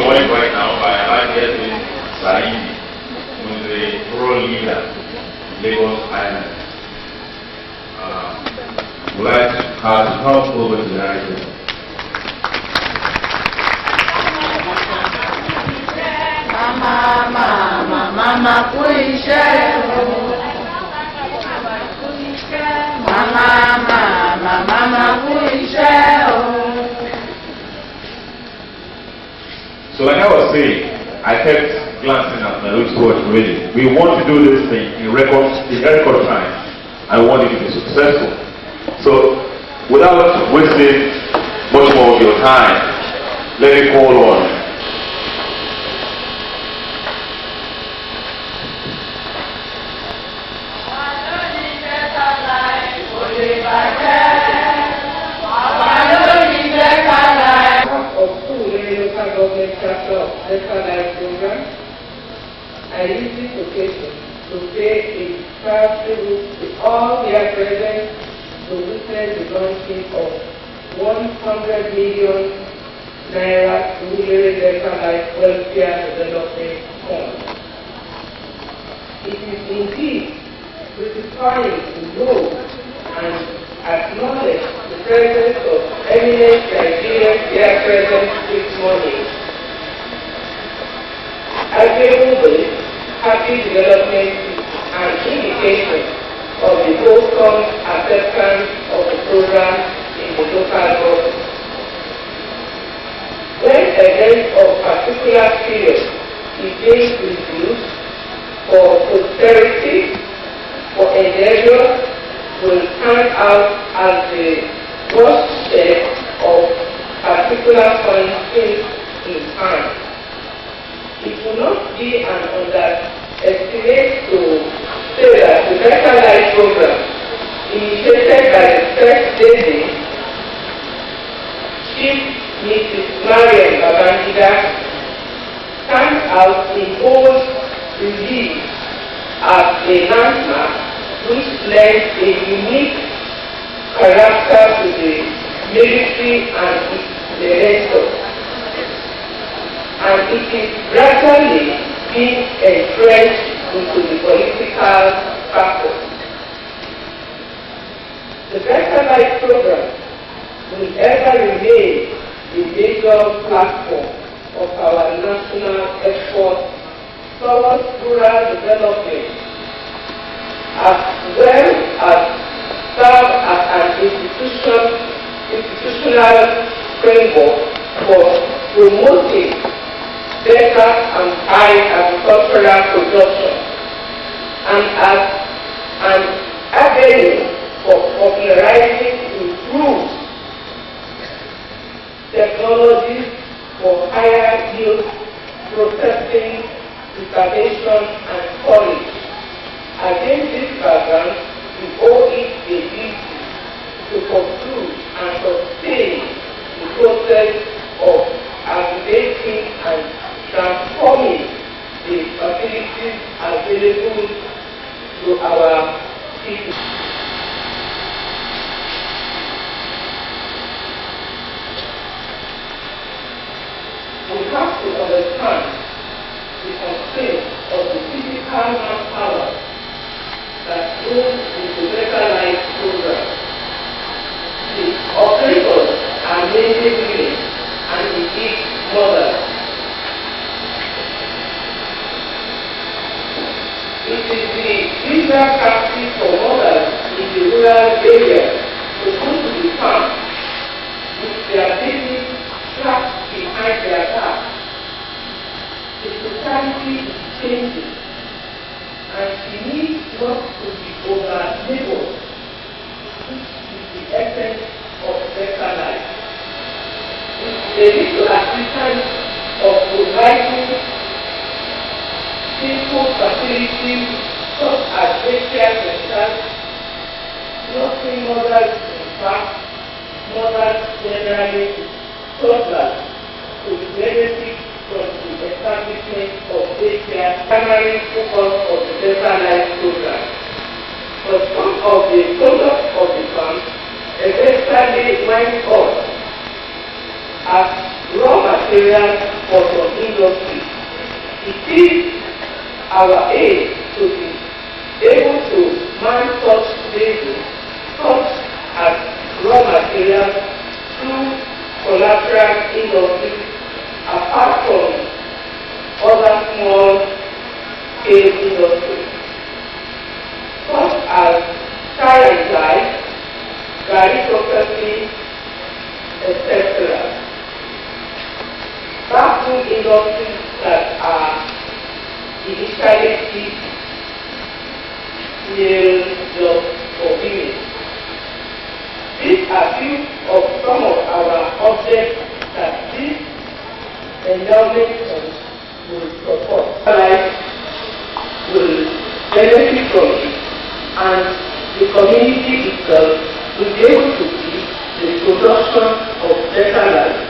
joined right now by Alaji Saidi, who is a rural leader in Lagos Island. We'd like to come over to the narrative. Mama, please share. Mama, please share. So like I was saying, I kept glancing at my wristwatch really. We want to do this thing in record time. I want it to be successful. So without wasting much more of your time, let me call on I use this occasion to pay a tribute to all their present to witness the launching of 100 million naira rural Delta Life Welfare Development Fund. It is indeed gratifying to know and acknowledge the presence of eminent Nigerians here present this morning. Arguably, happy development is an indication of the wholesome acceptance of the program in the local government. When events of particular period is being reviewed for posterity, for endeavor will stand out as the watershed of particular funds in time. It will not be an underestimate to say that the Better Life program, initiated by the first lady, Chief Mrs. Mariam Babangida, stands out in bold relief as a landmark which lends a unique character to the military and its director. And it is gradually being entrenched into the political factor. The Better Life program will ever remain the major platform of our national effort towards rural development, as well as serve as an institutional framework for promoting better and high agricultural production, and as an avenue for popularizing improved technologies for higher yield processing, preservation, and storage. Against this background, we owe it a duty to pursue and sustain the process of aggregating and transforming the facilities available to our people. We have to understand the constraints of the physical manpower that goes into Better Life program. The operators are mainly women and indeed mothers. It is the usual practice for mothers in the rural areas to go to the farm with their babies strapped behind their back. The society is changing, and she needs not to be over-labored, which is the essence of Better Life. They need to assistance of providing simple facilities such as daycare centers, nursing mothers, in fact, mothers generally, toddlers, to benefit from the establishment of daycare, primary focus of the Better Life program. But some of the products of the farm eventually went off as raw materials for some industries. It is our aim to be able to man such bases, such as raw materials, through collateral industries, apart from other small-scale industries, such as tie and dye, garri processing, etc. Backroom industries that are initially cheap, male jobs for women. These are few of some of our objects that this endowment fund will support. Life will benefit from it, and the community itself will be able to see the production of better life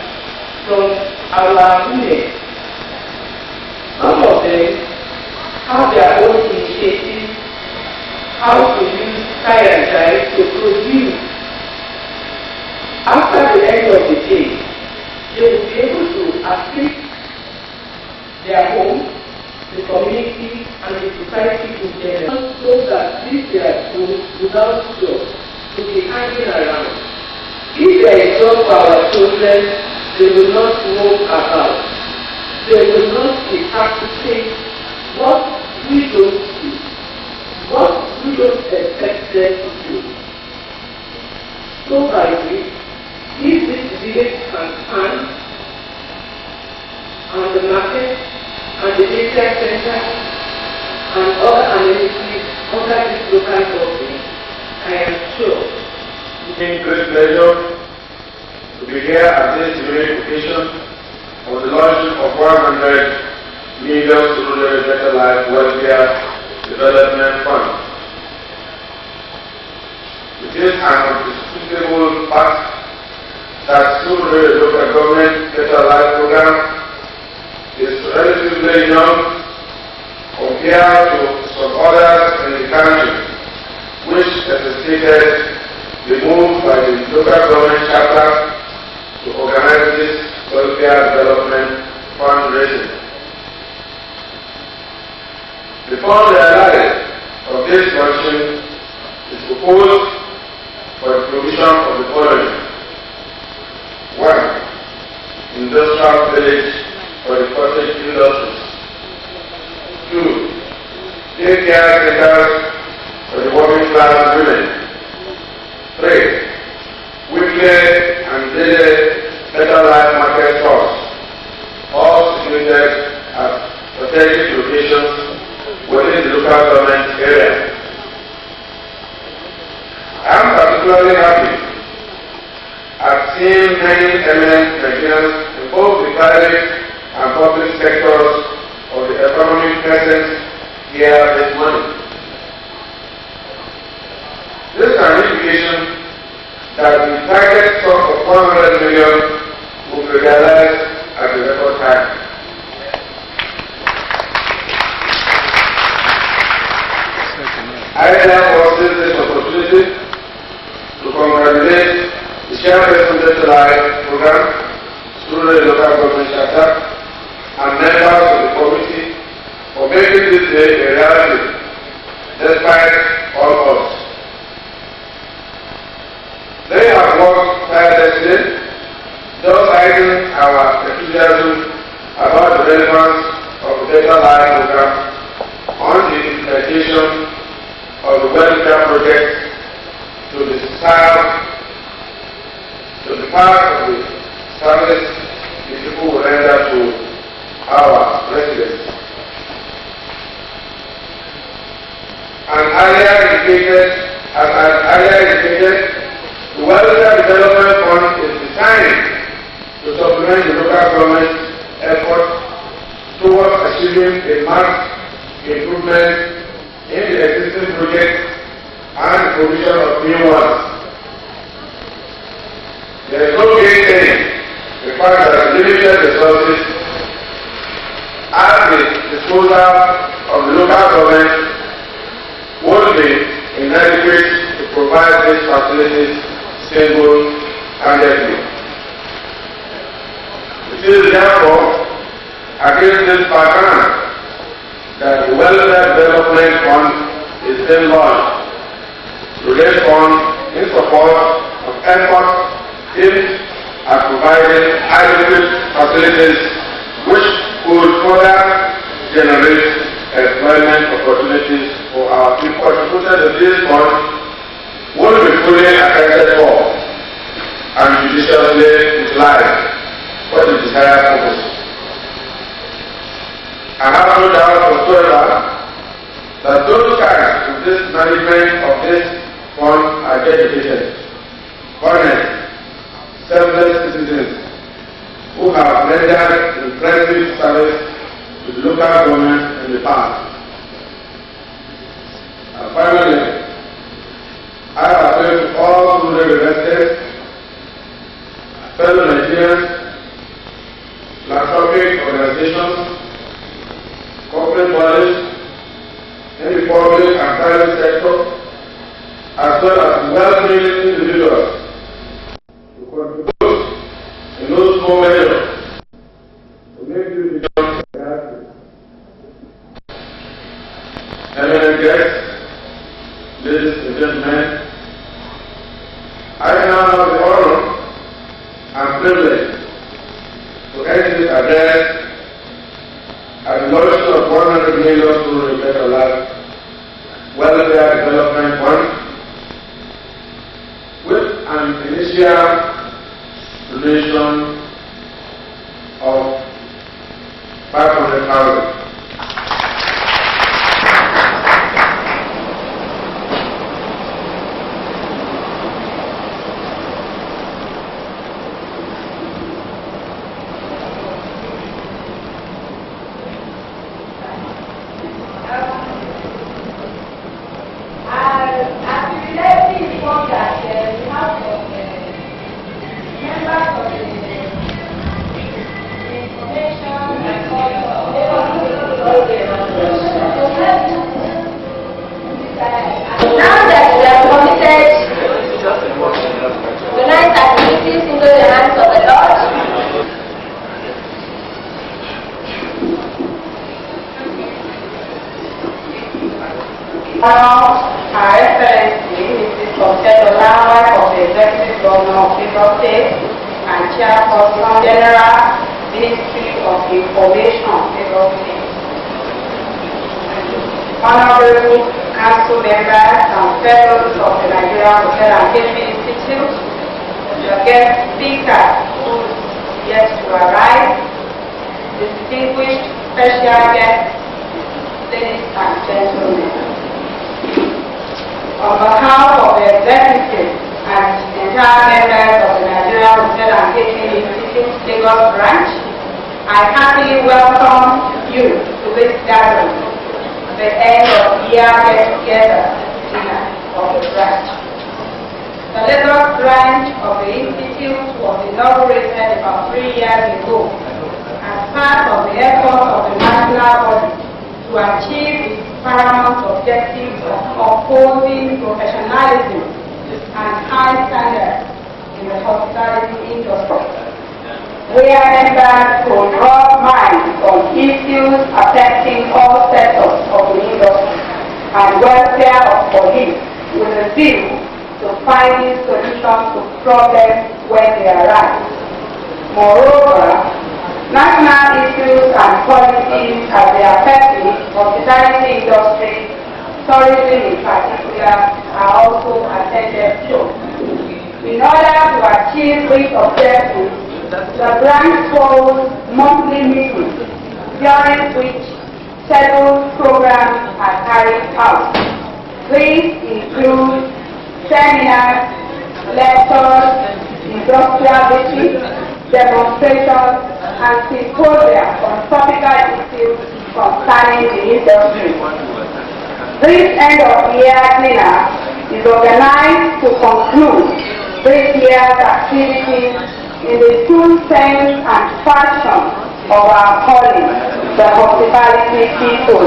from our women. Some of them have their own initiatives how to use tie and dye to produce. After the end of the day, they will be able to assist their home, the community, and the society in general, so that this their school without job to be hanging around. If there is job for our children, they will not move about. They will not be practicing what we don't do, what we don't expect them to do. So by this, if this village can stand, and the market, and the media center, and other amenities under this local government, I am sure. It's great pleasure to be here at this great occasion of the launch of 100 million Surulere Better Life Welfare Development Fund. It is an indisputable fact that Surulere Local Government Better Life Program is relatively young compared to some others in the country, which necessitated the move by the local government chapter to organize this welfare development fundraising. The fund realized of this function is proposed for the provision of the following: 1. Industrial village for the cottage industries. 2. Daycare centers for the working class women. 3. Weekly and daily better life market stores, all situated at strategic locations within the local government area. I am particularly happy at seeing many eminent Nigerians in both the private and public sectors of the economic present here this morning. This is an indication that the target sum of 100 million will be realized at the record time. I therefore seize this opportunity to congratulate the Chairperson of the Life Program, Surulere Local Government Chapter, and members of the committee for making this day a reality, despite all odds. They have worked tirelessly, thus hiding our enthusiasm about the relevance of the Better Life Program on the implementation of the welfare project to the part of the service the people will render to our residents. As I earlier indicated, the Welfare Development Fund is designed to supplement the local government's effort towards achieving a marked improvement in the existing projects and the provision of new ones. There is no great thing the fact that limited resources at the disposal of the local government would be inadequate to provide these facilities single-handedly. It is therefore per grant that the Welfare Development Fund is then launched to raise funds in support of efforts aimed at providing adequate facilities which could further generate employment opportunities for our people. Contributed to this fund will be fully accounted for and judiciously utilized for the desired purpose. I have no doubt whatsoever that those charged with this management of this fund are dedicated, honest, selfless citizens who have rendered impressive service to the local government in the past. And finally, I appeal to all rural residents, fellow Nigerians, philanthropic organizations, corporate bodies, in the public and private sector, as well as well-meaning individuals, to contribute in no small measure to make this vision a reality. Eminent guests, ladies and gentlemen, I now have the honor and privilege to end this address at the launch of 100 million to better life welfare development fund with an initial donation of 500,000. Our Excellency, Mrs. Otedola, wife of the Executive Governor of Lagos State and Chairperson General Ministry of Information, Lagos State. Honorable Council members and fellows of the Nigerian Hotel and Catering Institute, the guest speaker who is yet to arrive, distinguished special guests, ladies and gentlemen. On behalf of the executive and entire members of the Nigerian Hotel and Catering Institute Lagos branch, I happily welcome you to this gathering, the end of year get-together dinner of the branch. The Lagos branch of the Institute was inaugurated about 3 years ago as part of the effort of the national body to achieve its paramount objective of upholding professionalism and high standards in the hospitality industry, where members could rub minds on issues affecting all sectors of the industry and welfare of colleagues with a view to finding solutions to problems when they arise. Moreover, national issues and policies as they affect the hospitality industry, tourism in particular, are also attended to. In order to achieve these objectives, the branch holds monthly meetings, during which scheduled programs are carried out. These include seminars, lectures, industrial visits, demonstrations, and symposia on topical issues concerning the industry. This end-of-year dinner is organized to conclude this year's activities in the true sense and fashion of our calling, the hospitality people.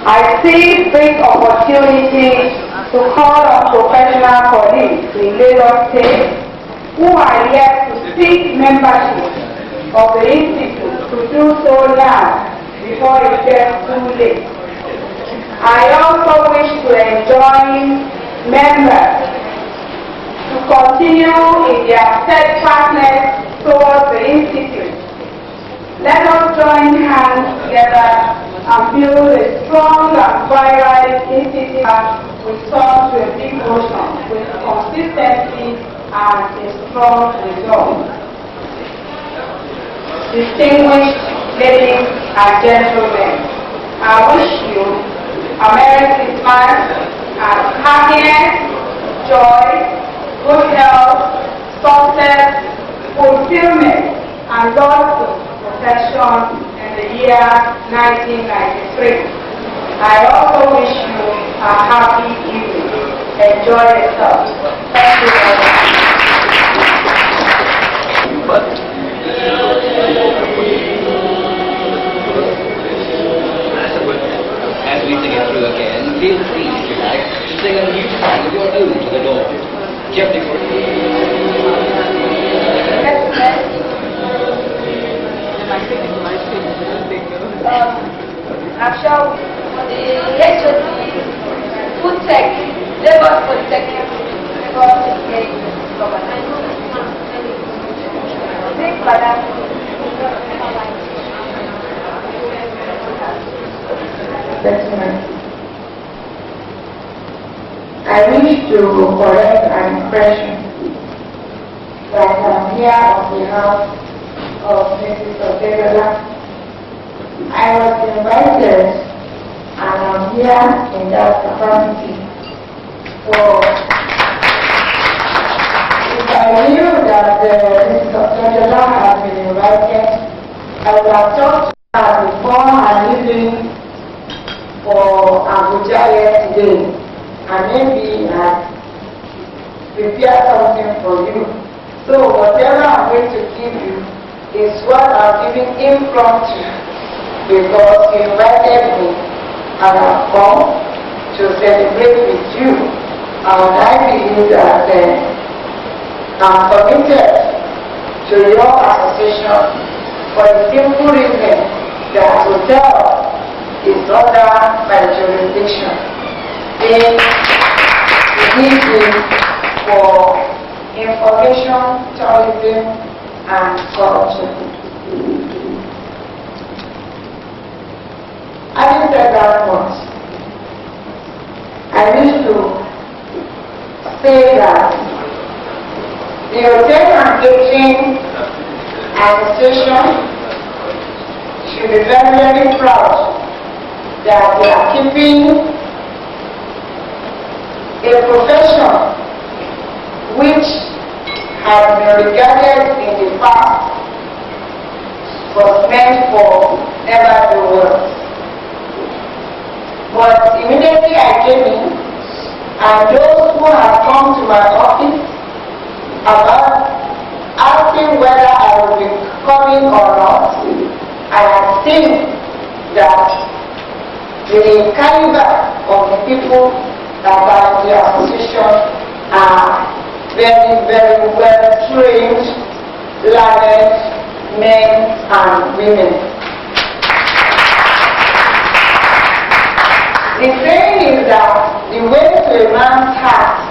I see this opportunity to call on professional colleagues in Lagos State who are yet to seek membership of the Institute to do so now before it gets too late. I also wish to enjoin members to continue in their steadfastness towards the Institute. Let us join hands together and build a strong and vibrant institute that will turn to a big motion with consistency and a strong result. Distinguished ladies and gentlemen, I wish you a Merry Christmas and happiness, joy, good health, success, fulfillment, and God's protection in the year 1993. I also wish you a happy evening. Enjoy yourself. Thank you very much. As we sing it through again, feel free, if you like, to sing a new song of your own to the Lord. Gently for Actually, the food tech, Lagos Polytechnic, Lagos State Government. I wish to correct an impression that I'm here on behalf of Mrs. Otedola. I was invited and I'm here in that capacity. So, if I knew that Mrs. Otedola had been invited, I would have talked to her before her leaving for Abuja yesterday, and maybe prepare something for you. So whatever I'm going to give you is what I'm giving impromptu, because you invited me and I've come to celebrate with you. And I believe that I'm committed to your association for the simple reason that hotel is under my jurisdiction. It is for information, tourism, and culture. Having said that much, I wish to say that the Hotel and Catering Association should be very, very proud that they are keeping a profession which has been regarded in the past was meant for never do well. But immediately I came in, and those who have come to my office about asking whether I will be coming or not, I have seen that the caliber of the people that are in the association are very, very well trained, learned men and women. The saying is that the way to a man's heart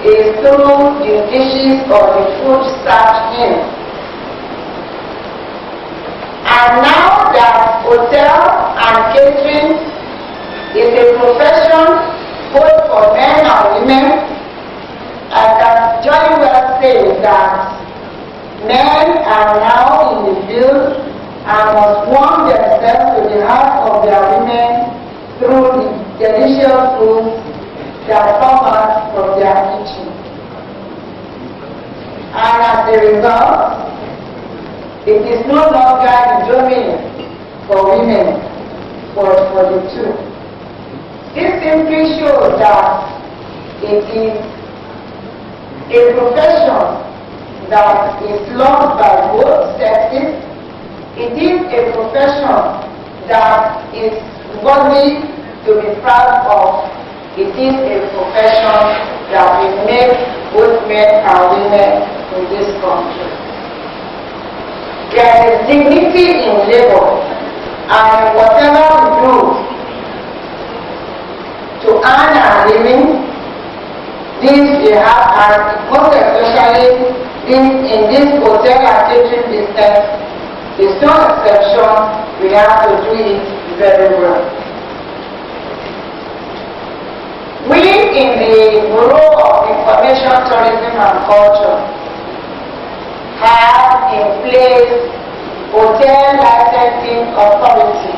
is through the dishes or the food served him. And now that hotel and catering is a profession both for men and women, I can jolly well say that men are now in the field and must warm themselves to the heart of their women through the delicious food that come out from their kitchen. And as a result, it is no longer the domain for women, but for the two. This simply shows that it is a profession that is loved by both sexes. It is a profession that is worthy to be proud of. It is a profession that will make both men and women in this country. there is dignity in labor, and whatever we do to earn our living, this we have, and most especially in this hotel and catering business, is no exception. We have to do it very well. We in the Bureau of Information, Tourism and Culture have in place Hotel Licensing Authority,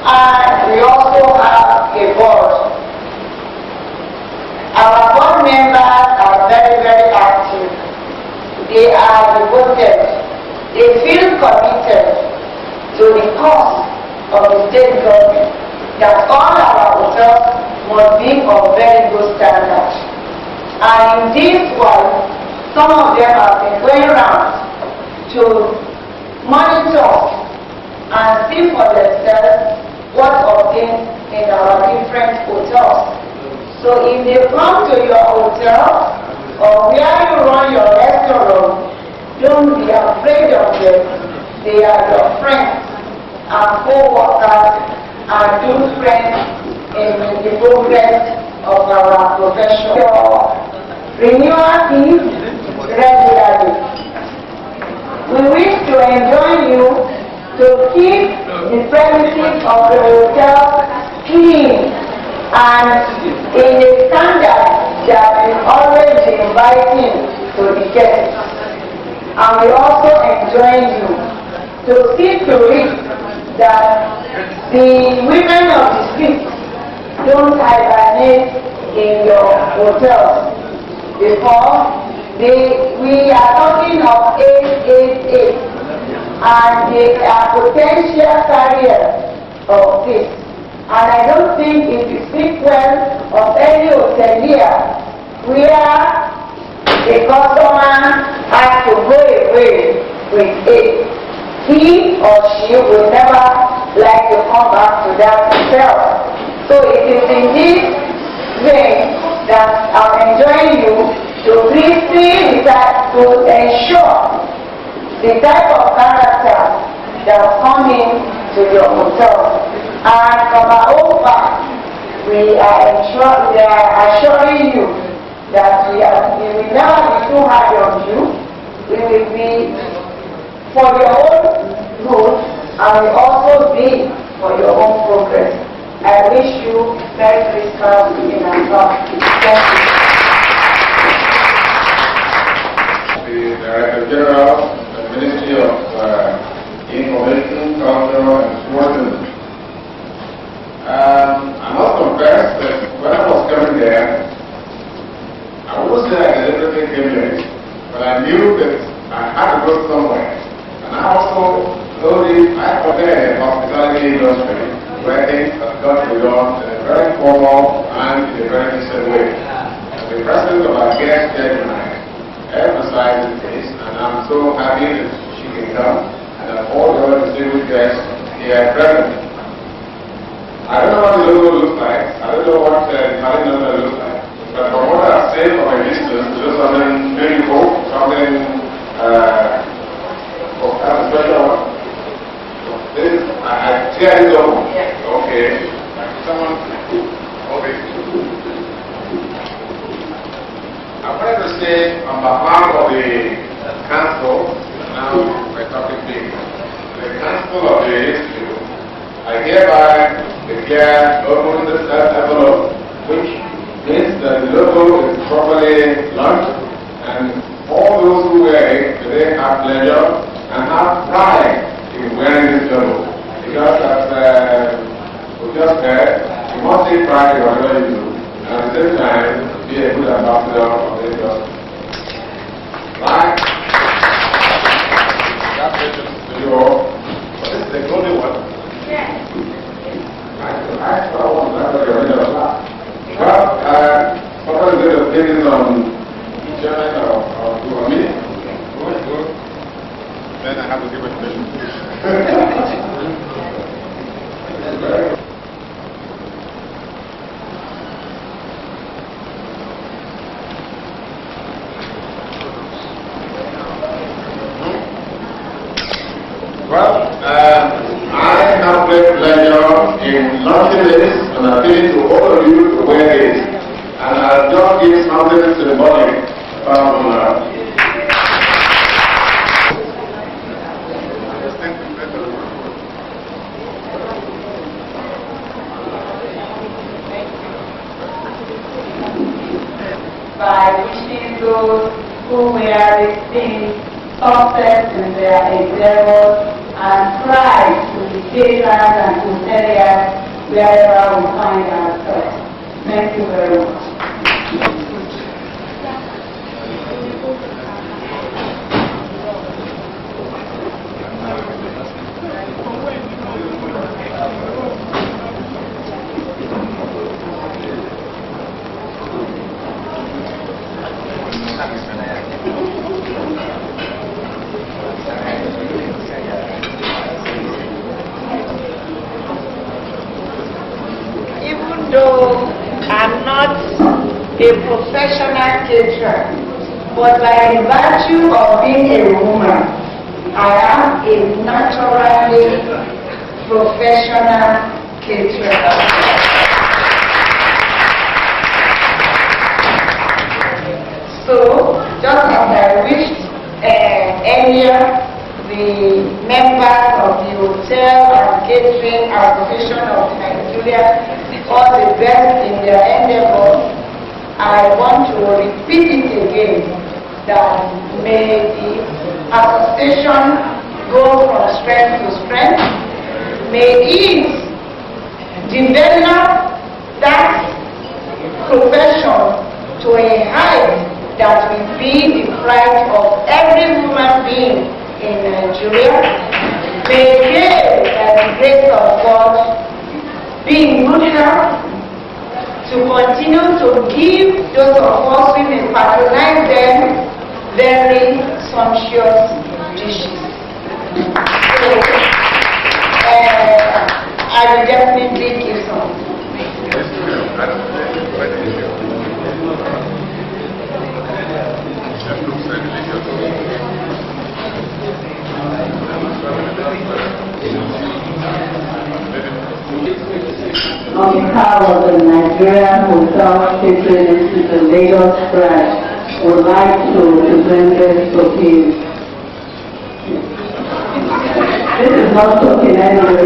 and we also have a board. Our board members are very, very active. They are devoted. They feel committed to the cause of the state government, that all our hotels must be of very good standard. And in this one, some of them have been going around to monitor and see for themselves what obtained in our different hotels. So if they come to your hotel or where you run your restaurant, don't be afraid of them. They are your friends and co-workers and good friends in the progress of our profession. Your renewal fees regularly. We wish to enjoin you to keep the premises of the hotel clean and in a standard that will always be inviting to the guests. And we also enjoin you to see to it that the women of the street don't hibernate in your hotels, because we are talking of 888, and they are potential carriers of this. And I don't think if you speak well of any hotelier where the customer has to go away with it, he or she will never like to come back to that hotel. So it is in this vein that I'm enjoying you to please see that to ensure the type of character that come in to your hotel. And from our own part, we are assuring you that we will never be too hard on you. We will be for your own good, and will also be for your own progress. I wish you Merry Christmas in advance. Thank you. The Director General, the Ministry of Information, Culture and Tourism. I must confess that when I was coming there, I wouldn't say I deliberately came late, but I knew that I had to go somewhere. And I also slowly, I was there in the hospitality industry, where things have got to be done in a very formal and in a very decent way. And the presence of our guest here tonight emphasizes this, and I'm so happy that she can come, and that all the other distinguished guests here present. I don't know what the logo looks like. I don't know what the Italian number looks like. But from what I've seen from a distance, it looks something beautiful, something that's a special one. This, I tear it open. Okay. Someone, okay. I wanted to say on behalf of the council, now we're talking big, the council of the institute, I hereby declare open this envelope, which means that the logo is properly launched, and all those who wear it today have pleasure and have pride in wearing this logo. Because as we just heard, you must take pride in whatever you do, and at the same time, be a good ambassador of this industry. Right? Congratulations to you all. But this is the only one. Yes. I want to have a regular class. Well, somebody did a opinion on German or me. Good. Then I have to give a question. nothing less than appealing to all of you to wear it. And I'll just give something symbolic from by wishing those who wear this thing success in their endeavors and try to be caterers and hoteliers wherever we find ourselves. Thank you very much. Even though I'm not a professional caterer, but by the virtue of being a woman, I am a naturally professional caterer. So, just as I wished earlier, the members of the Hotel and Catering Association of Nigeria all the best in their endeavors, I want to repeat it again that may the association go from strength to strength. May it develop that profession to a height that will be the pride of every human being in Nigeria. May they, by the grace of God, be in good health to continue to give those of us who may patronize them very sumptuous dishes. So, I will definitely give some. On behalf of the Nigerian Hotel Catering Institute Lagos branch, would like to present this to him. This is not talking anyway.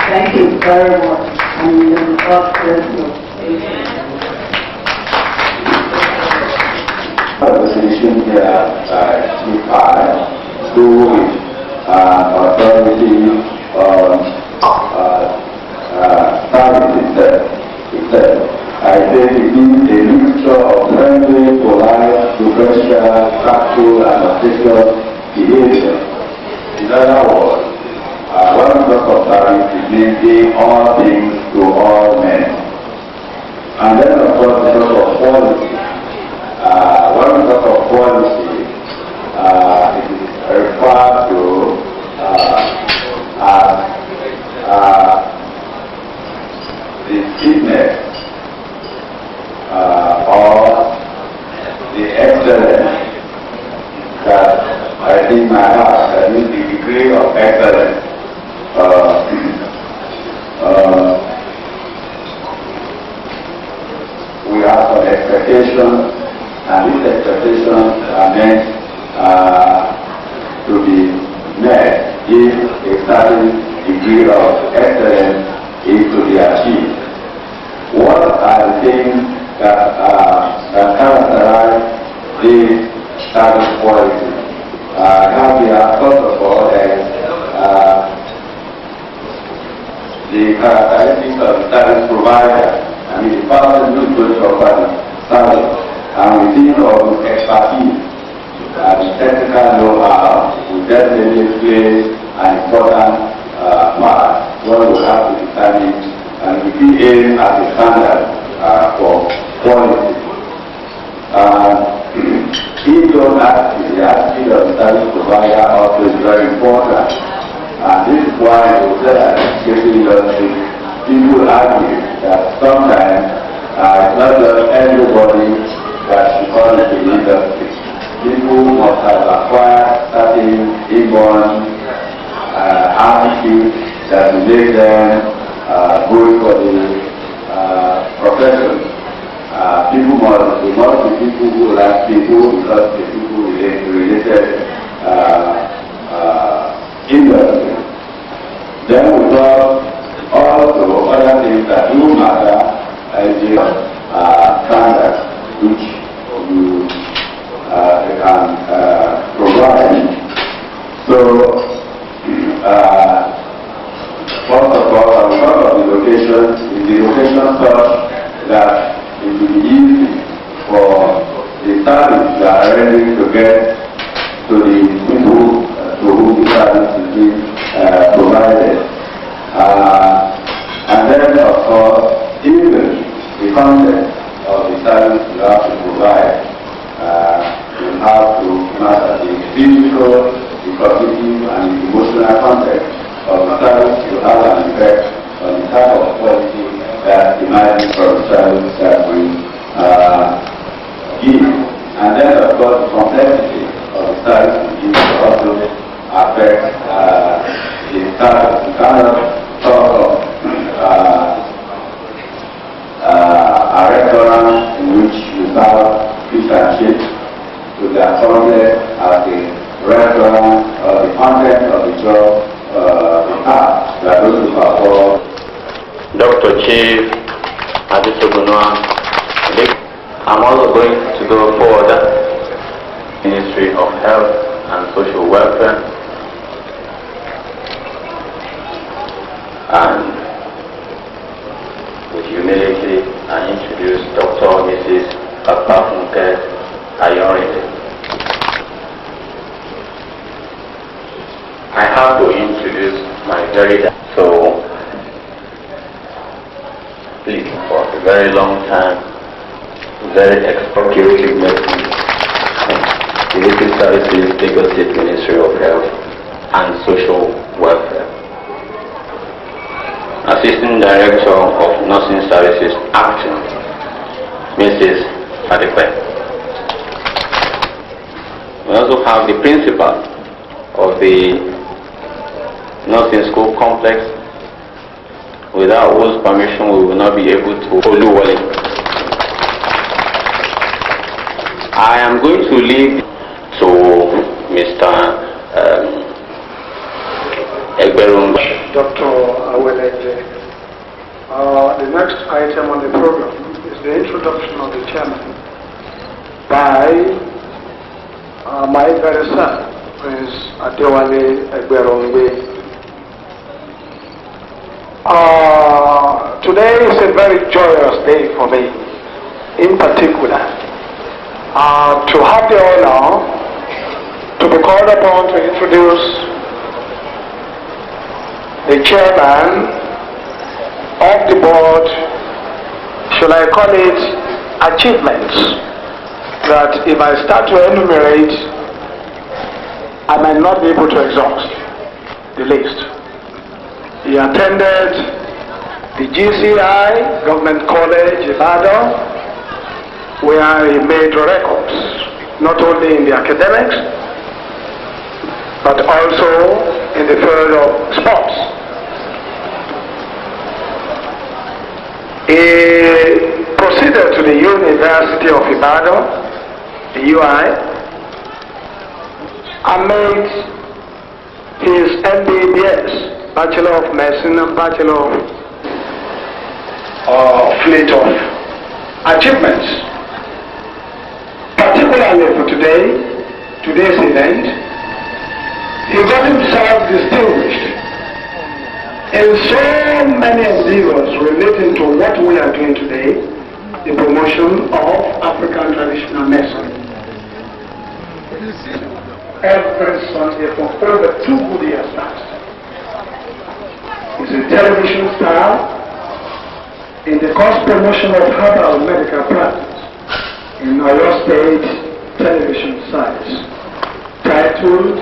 Thank you very much. And God bless you. Position here by through authority service itself. I think it is a mixture of friendly, polite, professional, tactful, and official behavior. In other words, one of service is making all things to all men. And then, of course, because of quality. One because of quality, it is referred to as the fitness or the excellence that I think my heart, that means the degree of excellence. We have some expectations, and these expectations are meant to be met if a certain degree of excellence is to be achieved. What are the things that characterize this service quality? First of all, there is the characteristics of the service provider. I mean, the person who is going to offer the service. And we think of expertise, the technical know-how will definitely play an important part. What we have to determine, and we be aim at a standard for quality. If those attitudes, the attitude of the service provider also is very important. And this is why in the hotel and catering industry, people argue that sometimes It's not just everybody that should come into the industry. People must have acquired certain inborn attitude that will make them good for the profession. People must be people who like people because the people related industry. Then we got also other things that do matter, standards which you can provide. So, first of all, on top of the location, is the location such that it will be easy for the service that are ready to get to the people to whom the service is being provided. And then, of course, even the content of the service you have to provide, you have to master the physical, the cognitive, and the emotional context of the service to have an effect on the type of quality that emerges from the service that we give. And then, of course, the complexity of the service we give also affects the service. You cannot talk of a restaurant in which you serve fish and chips to the complex as the restaurant or the content of the job we are going to perform. Dr. Chief Aditogunwa, I'm also going to go forward. Ministry of Health and Social Welfare, and with humility I introduce Dr. Mrs. Papafunke Ayorinde. I have to introduce my so please, for a very long time, very expropriative medicine, Related Services, Lagos State Ministry of Health and Social Welfare. Assistant Director of Nursing Services, Acting, Mrs. Adepe. We also have the Principal of the Nursing School Complex, without whose permission we will not be able to Oluwole. I am going to leave to Mr. Egberun. Dr. Awelenge. The next item on the program is the introduction of the chairman by my very son, Prince Adewale Egberun. Today is a very joyous day for me, in particular, to have the honor to be called upon to introduce the chairman of the board, shall I call it achievements, that if I start to enumerate, I might not be able to exhaust the list. He attended the GCI, Government College, Ibadan, where he made records, not only in the academics, but also in the field of sports. He proceeded to the University of Ibadan, the UI, and made his MBBS, Bachelor of Medicine and Bachelor of fleet of achievements. Particularly for today's event, he got himself distinguished in so many endeavors relating to what we are doing today, the promotion of African traditional medicine. Every Sunday for over 2 good years past. He's a television star in the cost promotion of herbal medical practice in Oyo State television sites, titled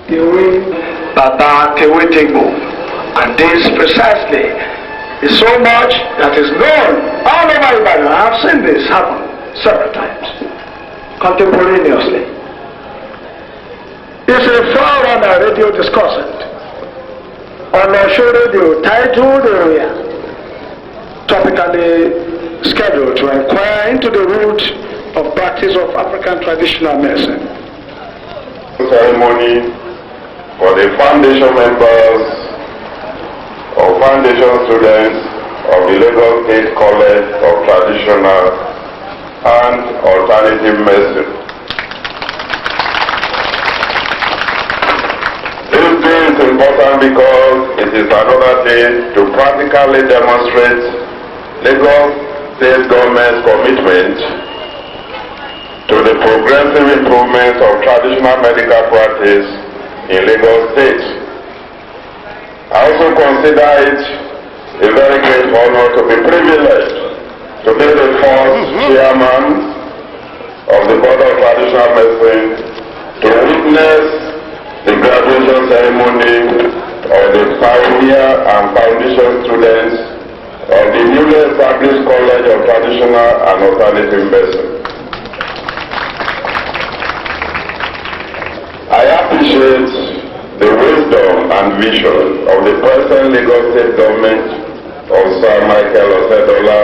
Tewe Baba Tewe Tegbo, and this precisely is so much that is known all over Ibadan. I have seen this happen several times, contemporaneously. It's a forerunner radio discussant on our show radio titled topically scheduled to inquire into the root of practice of African traditional medicine. Ceremony for the foundation members or foundation students of the Lagos State College of Traditional and Alternative Medicine. This day is important because it is another day to practically demonstrate Lagos State Government's commitment to the progressive improvement of traditional medical practice in Lagos State. I also consider it a very great honor to be privileged to be the first chairman of the Board of Traditional Medicine to witness the graduation ceremony of the pioneer and foundation students of the newly established College of Traditional and Alternative Medicine. I appreciate the wisdom and vision of the present Lagos State Government of Sir Michael Osedola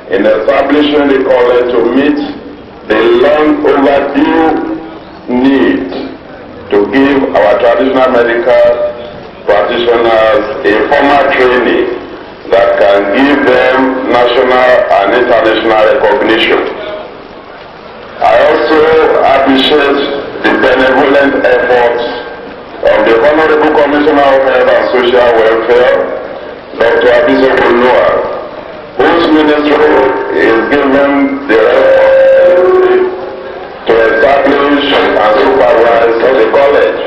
in establishing the college to meet the long overdue need to give our traditional medical practitioners a formal training that can give them national and international recognition. I also appreciate the benevolent efforts of the Honorable Commissioner of Health and Social Welfare, Dr. Abisofu Noah, whose ministry is given the responsibility to establish and supervise the college.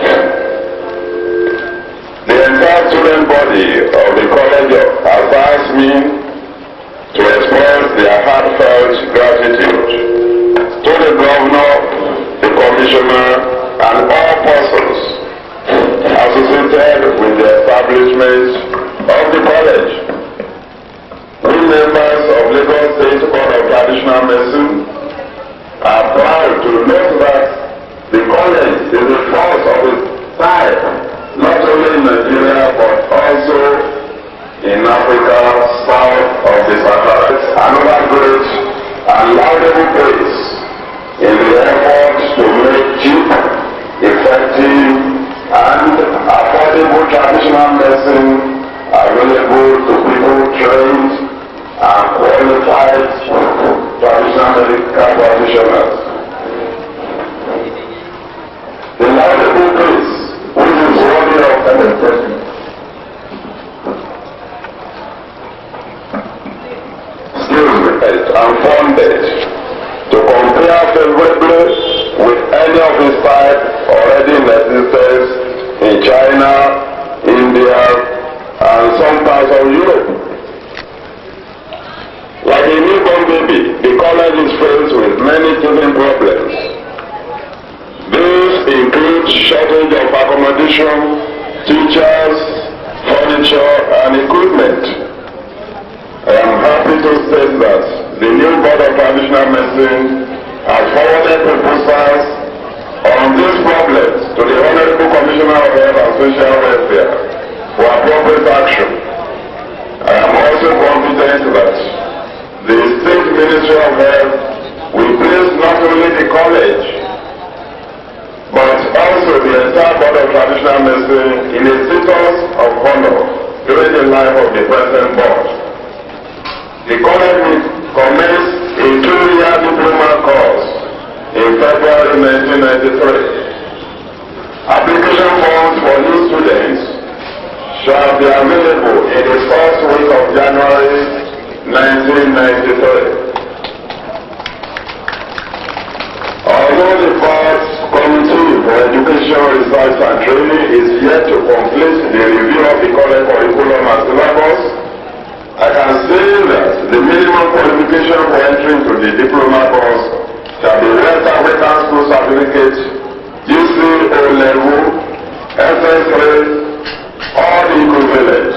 The entire student body of the college has asked me to express their heartfelt gratitude to the governor, the commissioner, and all persons associated with the establishment of the college. We members of Lagos State Board of Traditional Medicine are proud to note that the college is the first of its type, not only in Nigeria but also in Africa, south of the Sahara. Another great and laudable place in the effort to make cheap, effective, and affordable traditional medicine available to people trained and qualified traditional medical practitioners. The laudable place, which is worthy of celebration, and funded to compare favorably with any of its type already in existence in China, India, and some parts of Europe. Like a newborn baby, the college is faced with many teething problems. These include shortage of accommodation, teachers, furniture, and equipment. I am happy to state that the new Board of Traditional Medicine has forwarded proposals on these problems to the Honorable Commissioner of Health and Social Welfare for appropriate action. I am also confident that the State Ministry of Health will place not only the college but also the entire Board of Traditional Medicine in a status of honor during the life of the present board. The college will commence a 2-year diploma course in February 1993. Application forms for new students shall be available in the first week of January 1993. Although the board's Committee for Education, Research and Training is yet to complete the review of the college curriculum and syllabus, I can say that the minimum qualification for entering to the diploma course shall be West African School Certificate, GC O-Level, SS3, or the equivalent.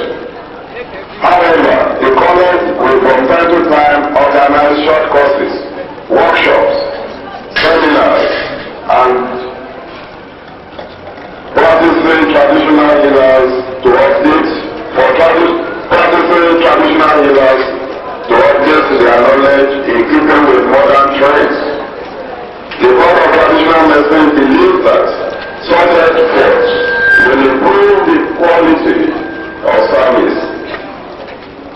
However, the knowledge in keeping with modern trends. The Board of Traditional Medicine believes that such efforts will improve the quality of service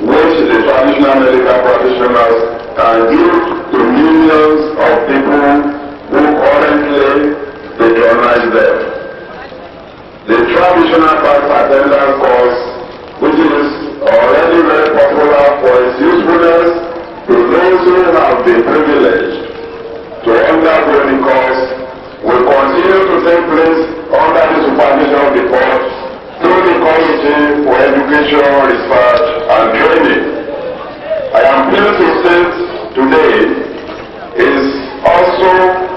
which the traditional medical practitioners can give to millions of people who currently patronize them. The traditional tax attendance course, which is already very popular for its usefulness to those who have been privileged to undergo the course, will continue to take place under the supervision of the board through the Committee for Education, Research and Training. I am pleased to state today is also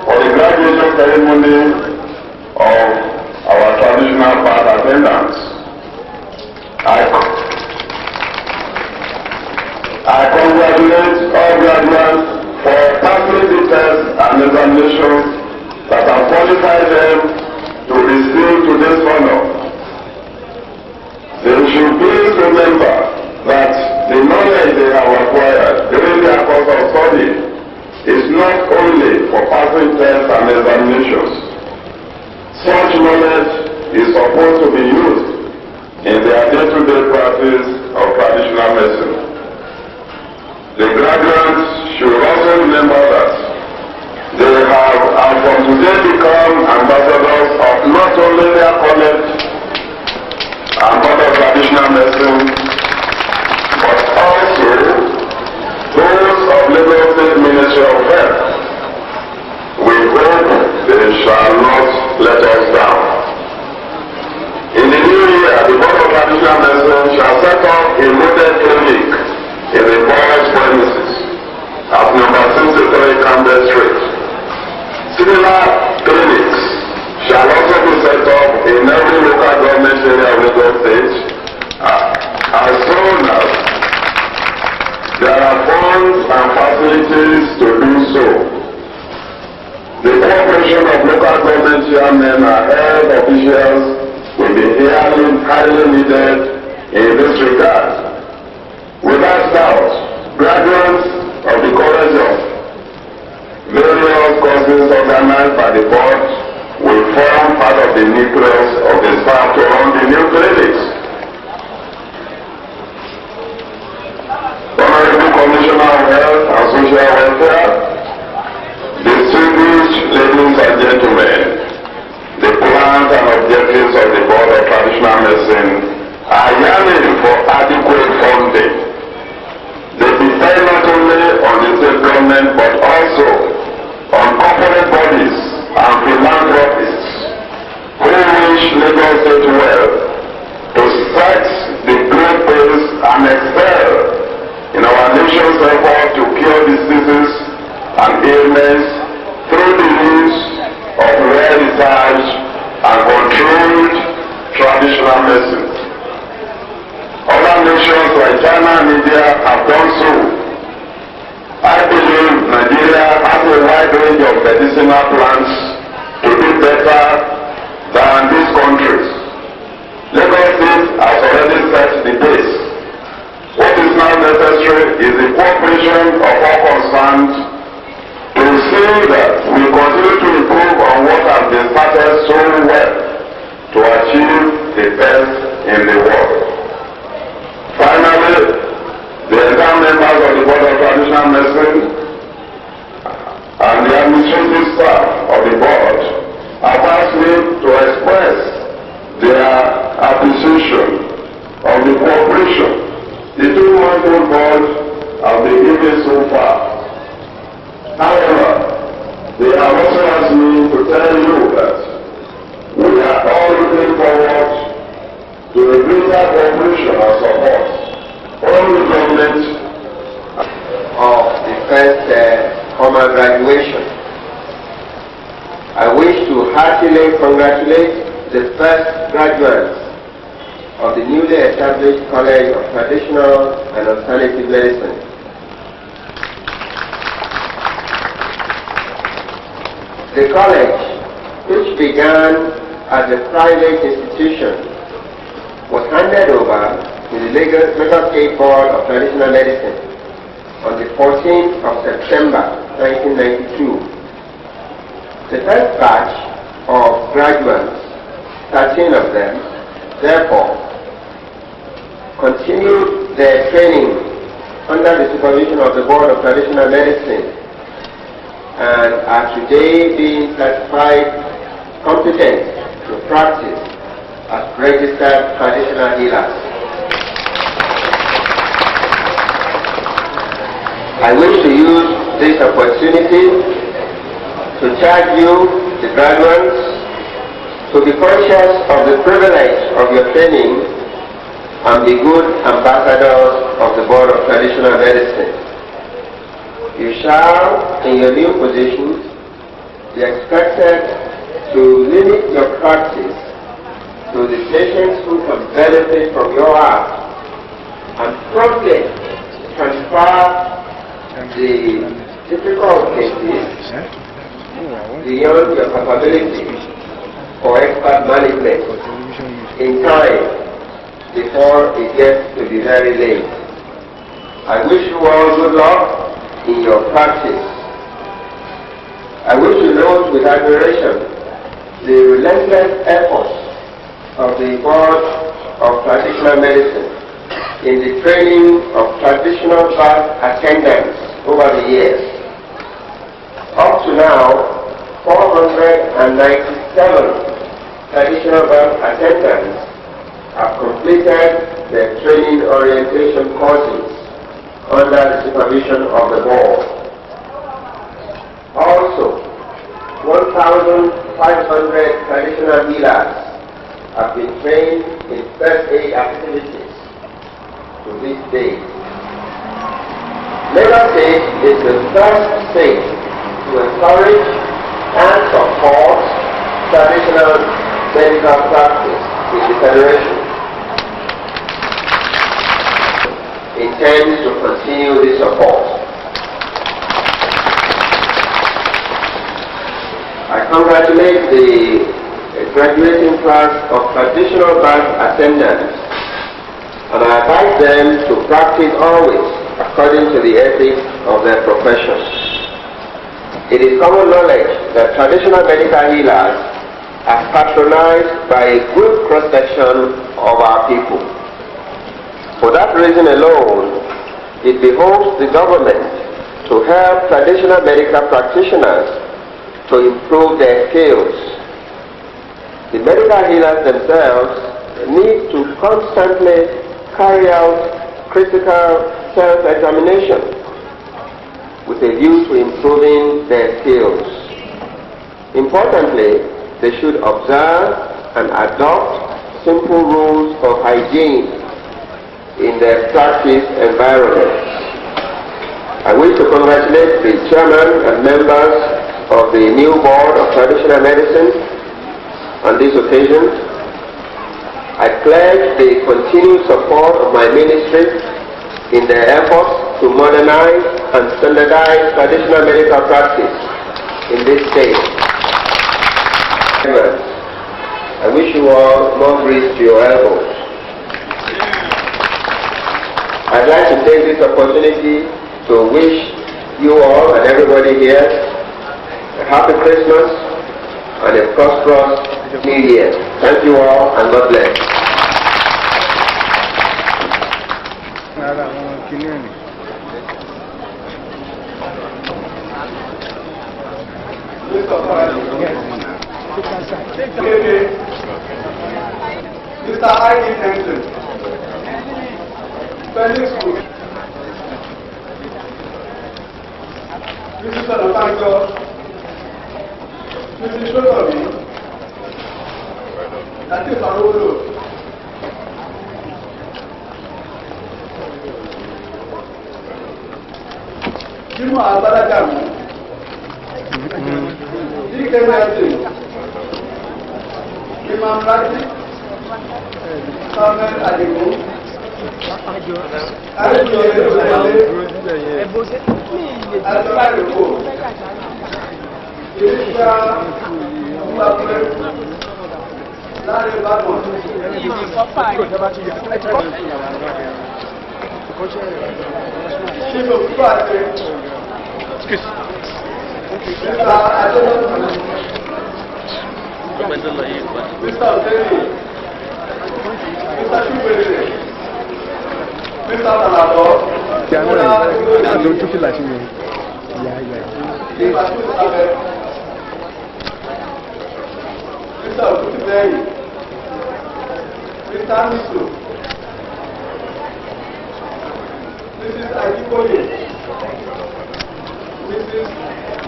for the graduation ceremony of our traditional part attendants. I congratulate all graduates for passing the tests and examinations that have qualified them to receive today's honor. They should please remember that the knowledge they have acquired during their course of study is not only for passing tests and examinations. Such knowledge is supposed to be used in their day-to-day practice of traditional medicine. The graduates should also remember that they have and from today become ambassadors of not only their college and Board of Traditional Medicine, but also those of Lagos State Ministry of Health. We hope they shall not let us down. In the new year, the Board of Traditional Medicine shall set up a model clinic in the board's premises at number 63 Campbell Street. Similar clinics shall also be set up in every local government area of Lagos State as soon as there are funds and facilities to do so. The cooperation of local government chairmen and health officials will be highly needed in this regard. Without doubt, graduates of the College of various courses organized by the board will form part of the nucleus of the staff to run the new clinics. Honorable Commissioner of Health and Social Welfare, distinguished ladies and gentlemen, the plans and objectives of the Board of Traditional Medicine are yearning for adequate funding. They depend not only on the state government but also on corporate bodies and philanthropists who wish Lagos State well to set the great pace and excel in our nation's effort to cure diseases and ailments through the use of well-researched and controlled traditional medicine. Other nations like China and India have done so. I believe Nigeria has a wide range of medicinal plants to do better than these countries. Lagos State has already set the pace. What is now necessary is the cooperation of all concerned to see that we continue to improve on what has been started so well to achieve the best in the world. Finally, the entire members of the Board of Traditional Medicine and the administrative staff of the board have asked me to express their appreciation of the cooperation the two-month-old board have been given so far. However, they have also asked me to tell you that we are all looking forward to a greater cooperation and support from the government of the first formal graduation. I wish to heartily congratulate the first graduates of the newly established College of Traditional and Alternative Medicine. The college, which began as a private institution, was handed over to the Lagos State Board of Traditional Medicine on the 14th of September 1992. The first batch of graduates, 13 of them, therefore, continued their training under the supervision of the Board of Traditional Medicine and are today being certified competent to practice as registered traditional healers. I wish to use this opportunity to charge you, the graduates, to be conscious of the privilege of your training and be good ambassadors of the Board of Traditional Medicine. You shall, in your new position, be expected to limit your practice to the patients who can benefit from your art and promptly transfer the difficult cases beyond your capability or expert management in time before it gets to be very late. I wish you all good luck in your practice. I wish to note with admiration the relentless efforts of the Board of Traditional Medicine in the training of traditional birth attendants over the years. Up to now, 497 traditional birth attendants have completed their training orientation courses under the supervision of the board. Also, 1,500 traditional healers have been trained in first aid activities to this day. Lagos State is the first state to encourage and support traditional medical practice in the Federation. Intends to continue this support. I congratulate the graduating class of traditional birth attendants and I advise them to practice always according to the ethics of their profession. It is common knowledge that traditional medical healers are patronized by a good cross-section of our people. For that reason alone, it behoves the government to help traditional medical practitioners to improve their skills. The medical healers themselves need to constantly carry out critical self-examination with a view to improving their skills. Importantly, they should observe and adopt simple rules of hygiene in their practice environment. I wish to congratulate the chairman and members of the new Board of Traditional Medicine on this occasion. I pledge the continued support of my ministry in their efforts to modernize and standardize traditional medical practice in this state. I wish you all more grease to your elbows. I'd like to take this opportunity to wish you all and everybody here a happy Christmas and a prosperous New Year. Thank you all and God bless. Mr. I.E. Henson. Felix Cook. Mrs. Onabanjo. Mrs. Shotobi. That is our role. Jimo Abadajamu. D.K. Martin. Imam Rati. Samuel Adigun. Chief of Party. Mr. Mr. Oteni. Mr. Chubere. Mr. Talabo. Mr. Okutibei. Mr. Amisu. Mrs. Ajiboye. Mrs.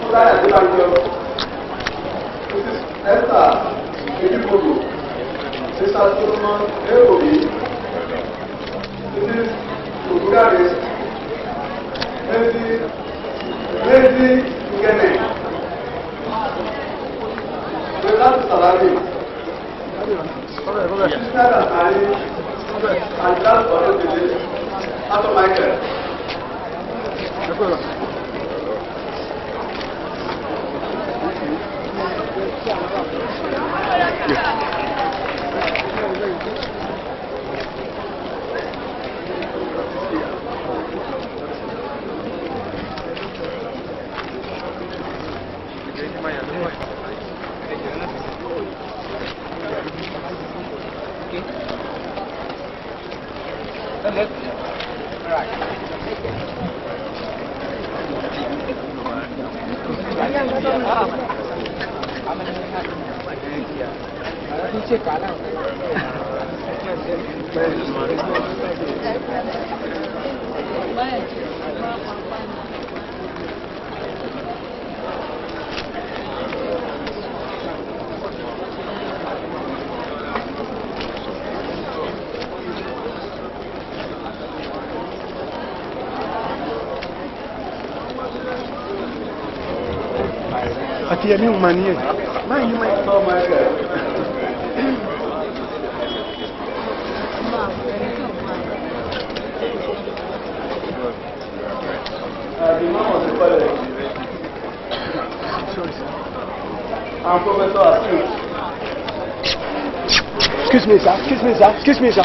Mulaya Adebayo. Mrs. Esther Ejibogo. Mr. Solomon Eobi. Mrs. Ogugaris. Mrs. Ngene. Mr. Salami. Mr. Asari. And last but not least, Pastor Michael. Aqui é minha mania. Mas não é só mais. Excuse me, sir. Excuse me, sir. Excuse me, sir.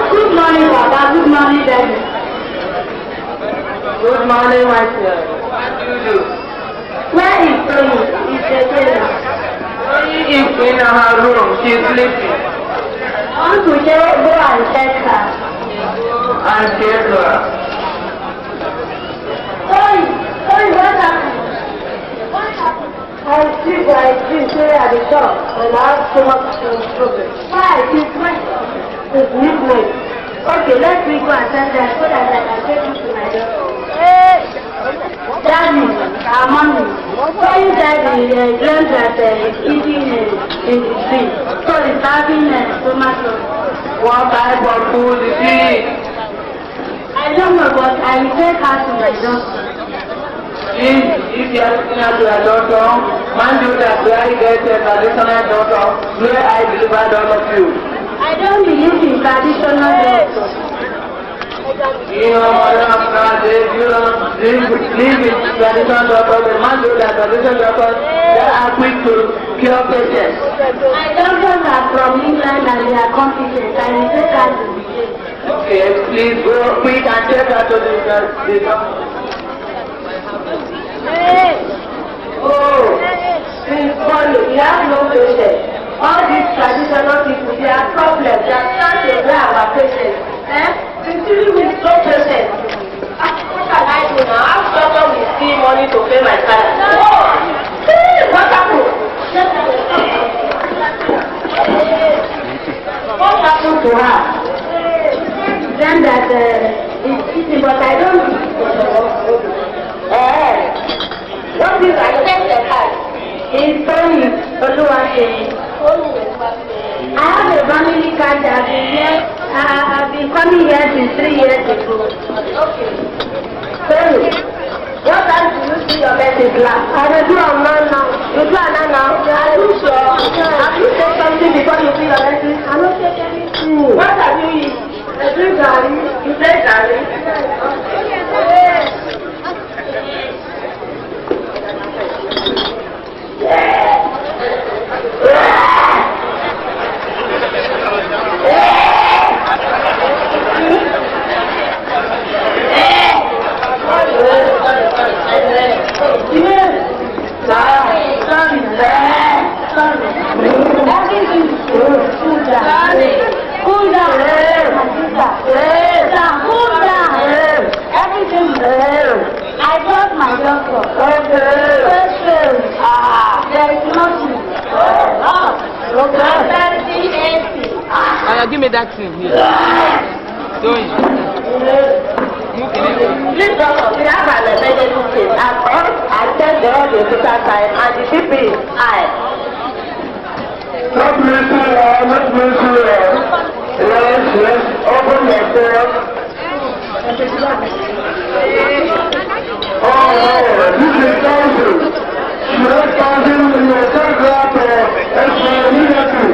Good morning, Papa. Good morning, Daddy. Good morning, my son. What do you do? Where is Tony? He's the trainer. Tony is in her room. She's sleeping. I want to go and check her. And check her. Tony, what happened? What happened? I sleep at the shop and I have so much problem. Why? It's midnight. Okay, let me go and tell them so that I can take you to my door. Daddy, mommy, so you said the dream that is eating in the tree. So it's having tomato. What type of food is it? I don't know, but I will take her to my doctor. If you are looking at your doctor, mind you that where I get a traditional doctor, where I deliver all of you. I don't believe in traditional doctor. You know, Madam, you don't live in traditional doctor, but mind you that traditional doctors, they are quick to cure patients. My doctors are from England and they are competent. I will take her to the jail. Okay, please go quick and take her to the doctor. Oh, since morning, we have no patience. All these traditional people, they are problems. They are trying to wear our patients. Sincerely with no patience. What can I do now? How doctor will see money to pay my salary? What happened? What happened to her? Then that it's easy, but I don't what is I said the card? It's Tony Oluwase. I have a family card that I've been here. I've been coming here since 3 years ago. Okay. Tony, what time do you see your message last? I will do a man now. You do a man now? Are you sure? Have you said something before you see your message? I don't take anything. What have you eaten? I drink garri. You drink garri? I got my doctor. There is nothing. Give me that thing here. Doing. Please, doctor, we have an emergency case. I checked the audio total time and the BP is high. Not missing. Yes, open yourself. Oh, this is council. Should council in your telegraph immediately.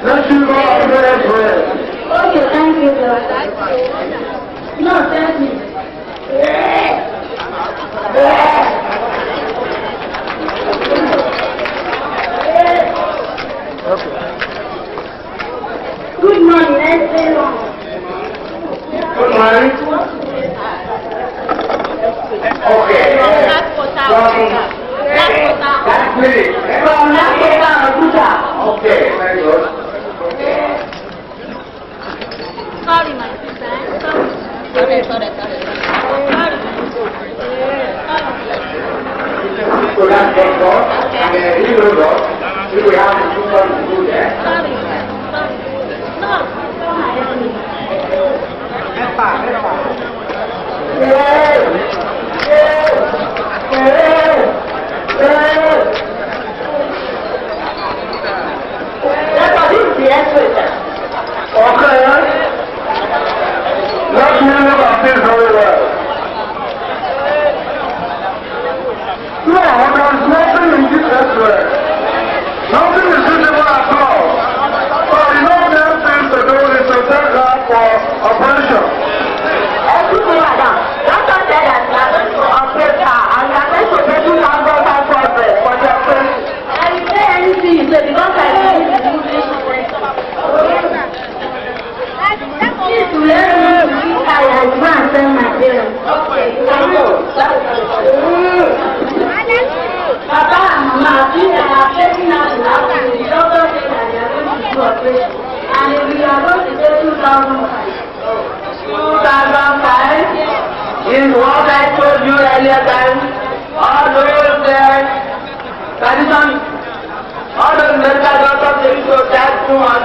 Let you go out there for it. Okay, thank you, doctor. No, thank you. Good morning, let's stay long. Good morning. Okay. That's me. Okay, very good. Sorry, my sister. Sorry. So that's one God, and then a little God. We will have to do what to do there. Sorry. No. Okay. Let me look at this very well. No, there's nothing in this restaurant. Nothing is visible at all. So the only thing to do is to take her for operation. Excuse me, madam. Doctor said that we are going to operate her and we are going to pay 2,500 for the operation. I will say anything you say because I believe in English. Please to let me to be tired and go and tell my parents. Okay, I know. Papa and Mama, since I have taken out the house, the doctor said that they are going to do operation. And we are going to pay 2,005. 2,005 is what I told you earlier time. All those tradition. All those medical doctors they used to tell women,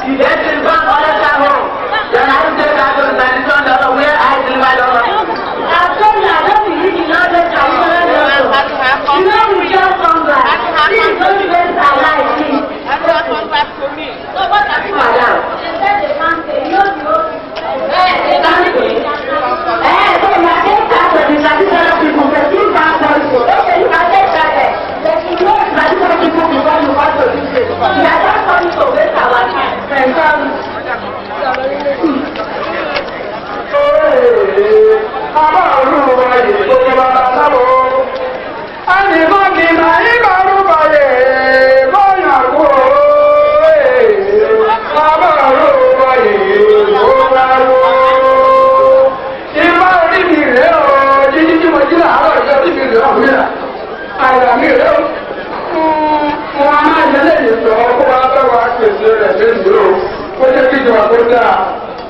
if they still back all the time home, then I will take that to the tradition doctor where I deliver doctor. I told you I don't believe in all the traditional doctors. You know we just come back. This is only best I like this. Everyone come back to me. So what are you madam? They said they can't say, you know you they can't say. So you are taking that to the traditional people, but you can't also. Okay, you can take that there. But you know traditional people before you want to do this. We are just coming to waste our time.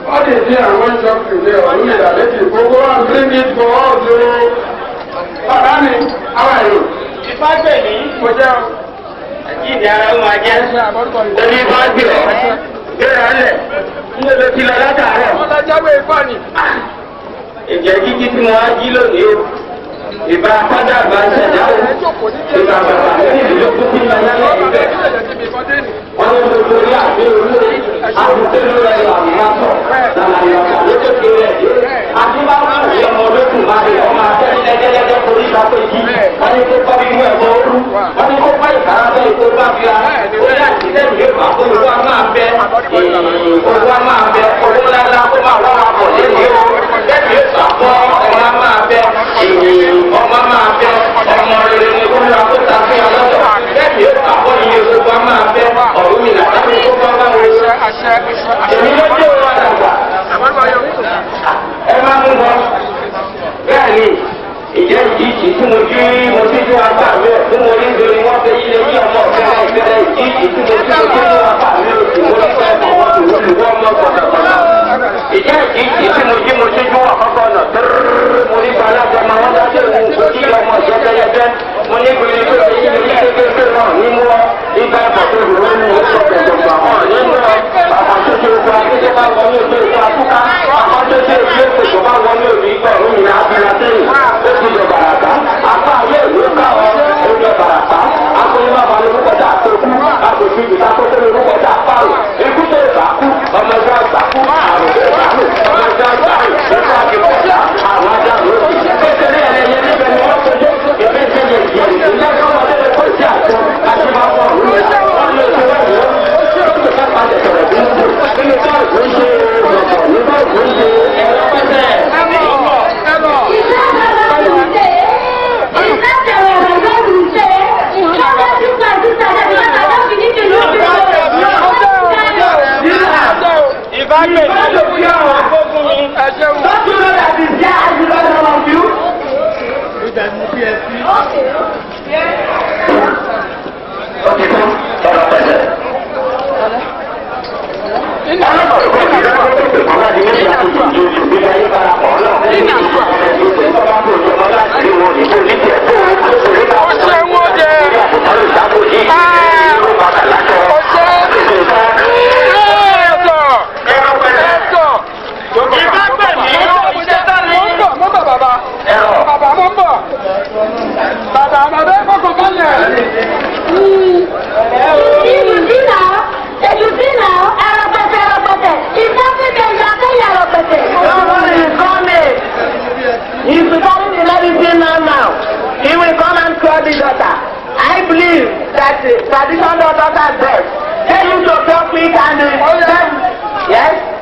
All the day I want something there, only that let you go and bring it for all you. Padani, how are you? If I pay me, for them, I give you a my guess. Only if I pay, you're on it. You know, the latter. What a job is funny. If you're getting more kilo, if I find out by the now, if I look in my life, one of the Korea, I will tell you that you are not so. Ìjẹ́ ìjíjì tí mo jí mo ti tún apá mi ò fún mo ní ìgbèrè wọ́n fẹ́ ilé yí ọmọ ọ̀fẹ́ ìgbèrè ìjíjì tí mo ti tún apá mi ò sì mo ní fẹ́ ọmọ olùwọ́ ọmọ kọ̀ọ̀kọ̀ọ̀kọ̀. Ìjẹ́ ìjíjì tí mo jí mo ti tún àkọ́kọ́ ọ̀nà tẹ́rẹ́rẹ́ mo ní balaba máa wọ́n dájú ìwọ̀n kò tí ọmọ ìjẹ́kẹ́yẹkẹ́ mo ní ìgbèrè pé ilé kékeré náà ní mú ọ ìgbà ìbọ̀tò ìwé ní oṣù kẹ̀kẹ́ àwọn nínú àkàtúntò ìgbà akéde bá wọlé òjò ìgbà àtúkà àkàtúntò ìgbà èkó bá wọlé òjò ìgbà òmìnira abẹ́rẹ́ sẹ́yìn ó ti jọ bàràtà apá ayé ìlú ká ọ ó jọ bàràtà akóyè bá balẹ̀ lókọjá àtòkù àtòkù ìgbà tó tẹ̀lé lókọjá àpárò ikú tó ìgbà kú ọmọ ẹgbẹ́ àgbà kú àrùn ìgbà kú ọmọ ẹgbẹ́ àgbà kú ẹgbẹ́ àgbẹ̀kọ̀já àwọn ajá lórí kékeré ẹ̀yẹ níbẹ̀ ni wọ́n tọ́jú ìgbésẹ̀ yẹn ìyẹn ìgbésẹ̀ ọmọdé lè kó sí àjọ àti máa wọ̀ ọ̀rùn rẹ̀ wọ́n lè ṣe wẹ́ẹ̀ lọ ó ti ká padà sọ̀rọ̀ bí wọ́n tó nínú báàgì ń ṣe ọ̀pọ̀ ní báàgì ń ṣe ẹ̀rọ pẹ́pẹ́. I believe that traditional doctors are best. They used to talk quick and yes.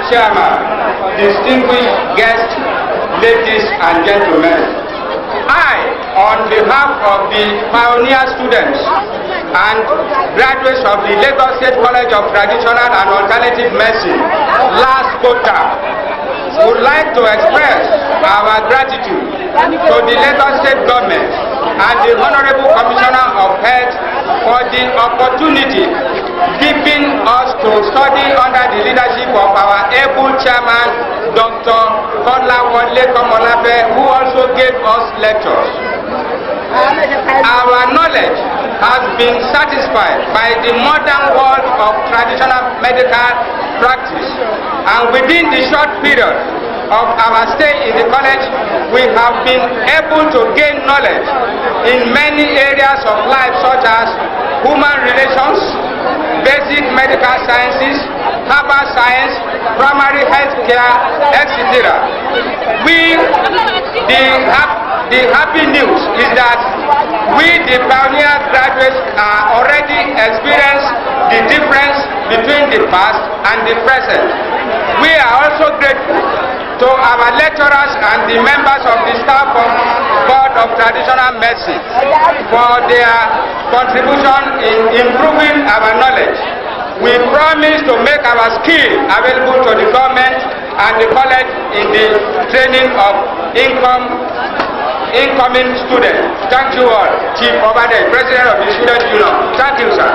Chairman, distinguished guests, ladies and gentlemen, I, on behalf of the pioneer students and graduates of the Lagos State College of Traditional and Alternative Medicine, last quota, would like to express our gratitude to the Lagos State Government and the Honorable Commissioner of Health for the opportunity given us to study under the leadership of our able chairman, Dr. Kolawole Komolafe, who also gave us lectures. Our knowledge has been satisfied by the modern world of traditional medical practice, and within the short period of our stay in the college, we have been able to gain knowledge in many areas of life such as human relations, basic medical sciences, herbal science, primary health care, etc. The happy news is that we, the pioneer graduates, are already experiencing the difference between the past and the present. We are also grateful to our lecturers and the members of the staff of Board of Traditional Medicine for their contribution in improving our knowledge. We promise to make our skill available to the government and the college in the training of incoming students. Thank you all. Chief Obade, President of the Student Union. Thank you, sir.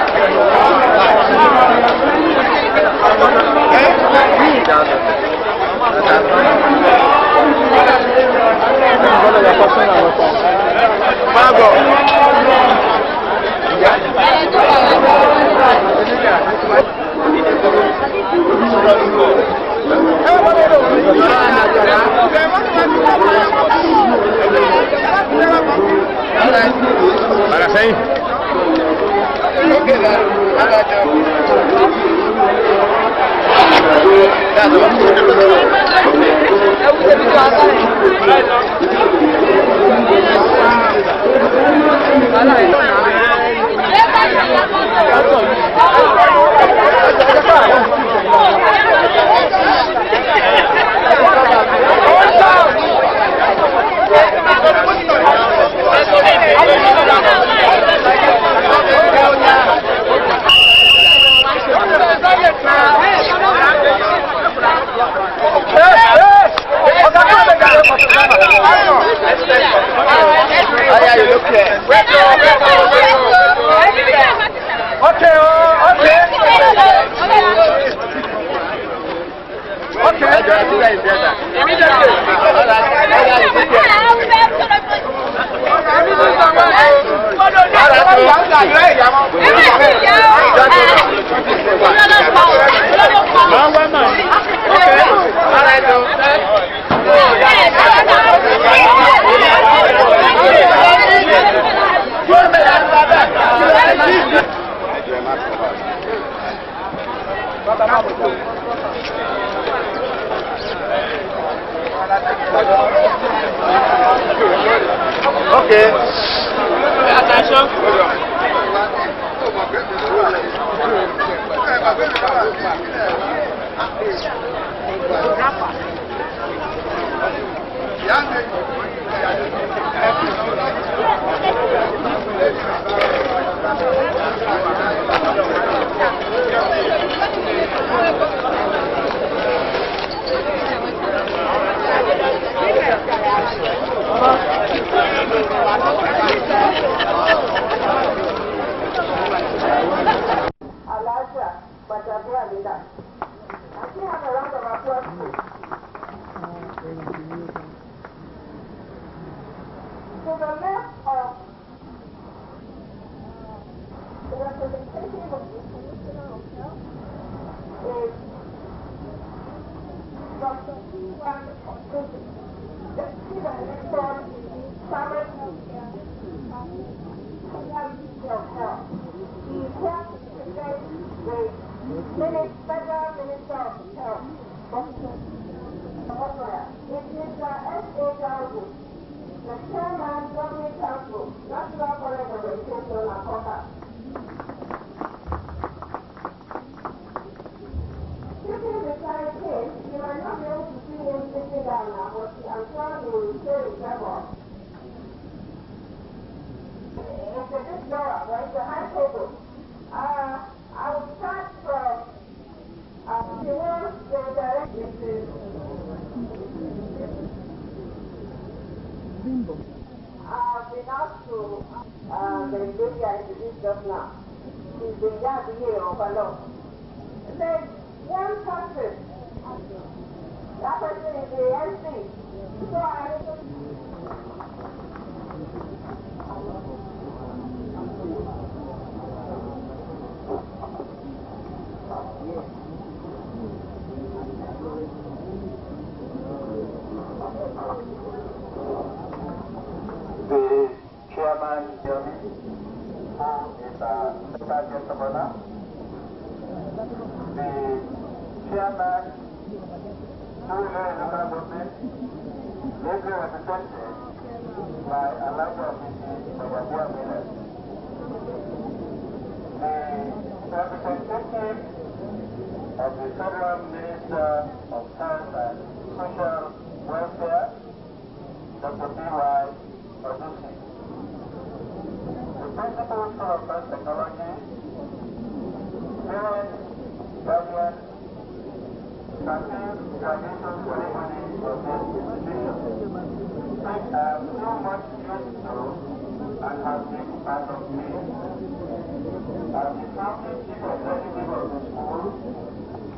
Para seis.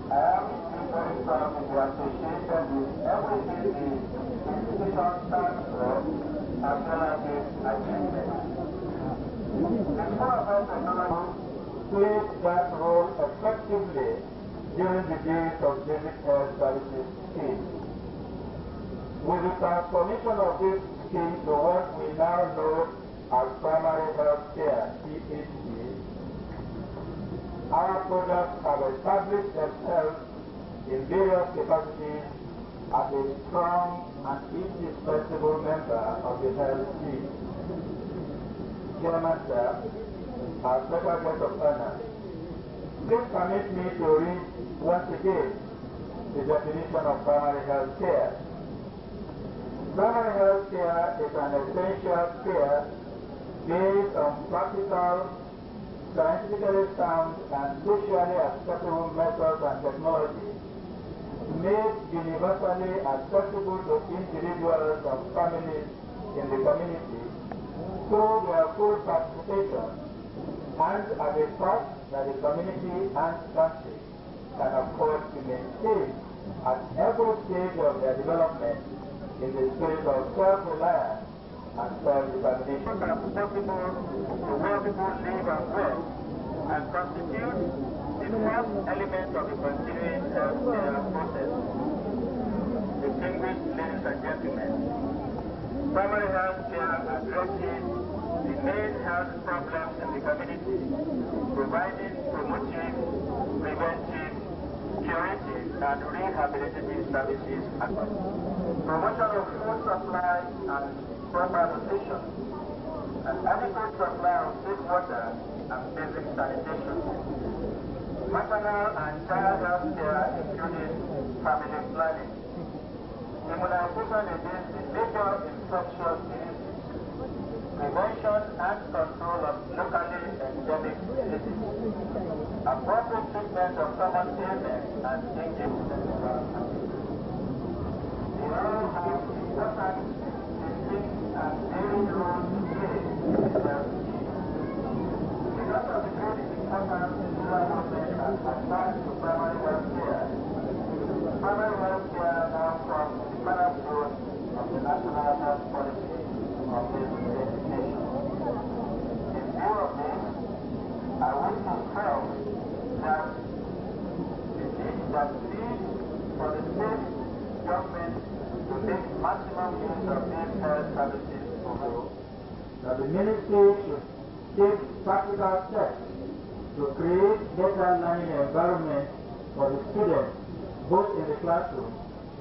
I am very proud to be associated with everything the institution stands for, as well as its achievements. The School of Health Technology played that role effectively during the days of basic health services scheme. With the transformation of this scheme to what we now know as primary health care, PHC, our products have established themselves in various capacities as a strong and indispensable member of the health team. Chairman, sir, our special guest of honor, please permit me to read once again the definition of primary health care. Primary health care is an essential care based on practical, scientifically sound, and socially acceptable methods and technologies made universally accessible to individuals and families in the community through their full participation, and at a cost that the community and country can afford to maintain at every stage of their development in the spirit of self-reliance and self-determination. It is possible to where people live and work and constitute the first element of the continuing healthcare process. Distinguished ladies and gentlemen, primary health care addresses the main health problems in the community, providing promotive, preventive, curative, and rehabilitative services. Promotion of food supply and proper nutrition, and adequate supply of safe water and basic sanitation. Maternal and child health care, including family planning. Immunization against the major infectious diseases. Prevention and control of locally endemic diseases. Appropriate treatment of common ailments and injuries. They all have important, distinct, and varied roles to play in the health scheme. Because of the great importance the federal government has attached to primary health care, primary health care now forms the cornerstone of the national health policy of this legislation. In view of this, I wish to stress that the need for the state government to make maximum use of these health services overall, that the ministry should take practical steps to create better learning environment for the students, both in the classroom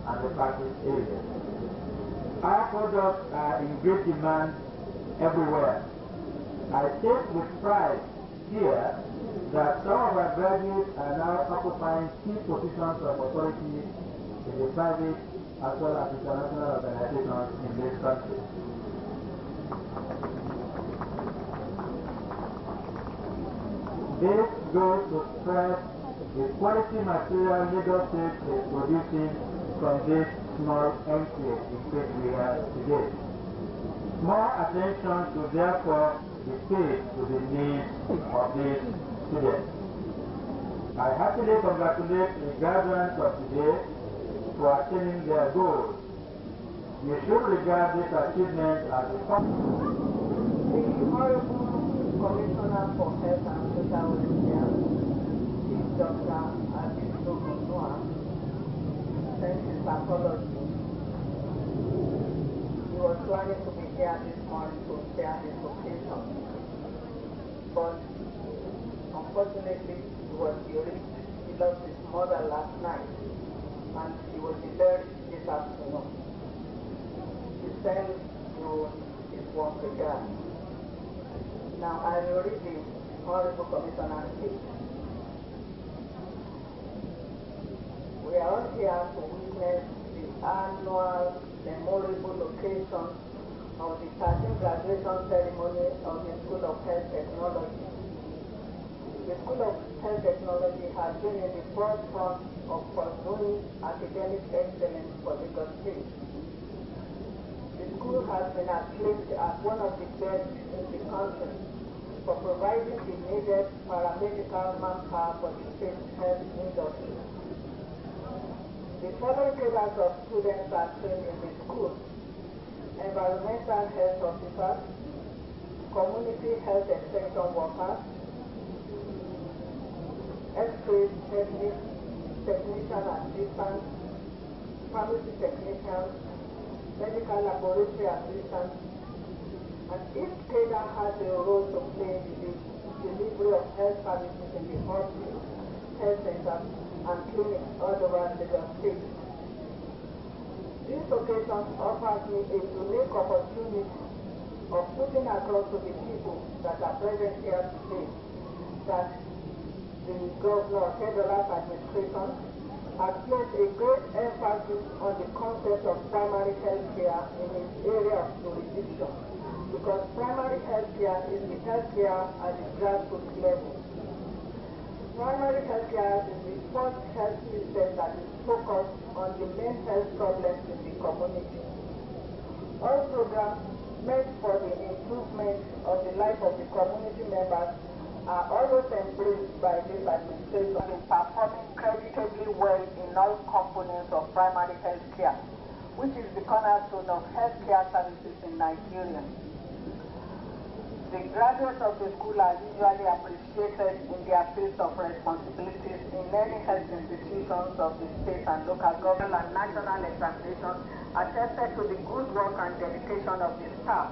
and the practice area. Our products are in great demand everywhere. I take with pride here that some of our graduates are now occupying key positions of authority in the private as well as international organizations in this country. This goes to stress the quality material Lagos State is producing from this small enclave in which we are today. More attention should therefore be paid to the needs of these students. I happily congratulate the graduates of today for attaining their goals. You should regard this achievement as a The Honorable Commissioner for Health and Social Welfare, Chief Dr. Adibito Konua, sent his apology. He was planning to be here this morning to share his occasion, but unfortunately he was ill. He lost his mother last night, and he was buried this afternoon. He sends you his warm regards. Now I will read the Honorable Commissioner's speech. We are all here to witness the annual memorable occasion of the 13th graduation ceremony of the School of Health Technology. The School of Health Technology has been in the forefront of pursuing academic excellence for Lagos State. The school has been acclaimed as one of the best in the country for providing the needed paramedical manpower for the state health industry. The following cadres of students are trained in the school: environmental health officers, community health extension workers, X-ray technician assistants, pharmacy technicians, medical laboratory assistants, and each cadre has a role to play in the delivery of health services in the hospitals, health centers, and clinics all over Lagos State. This occasion offers me a unique opportunity of putting across to the people that are present here today that the Governor Kedola's administration has placed a great emphasis on the concept of primary health care in its area of jurisdiction, because primary health care is the health care at the grassroots level. Primary health care is the first health system that is focused on the main health problems in the community. All programs meant for the improvement of the life of the community members are always embraced by this administration in performing creditably well in all components of primary health care, which is the cornerstone of health care services in Nigeria. The graduates of the school are usually appreciated in their fields of responsibilities in many health institutions of the state and local government and national examinations, attested to the good work and dedication of the staff.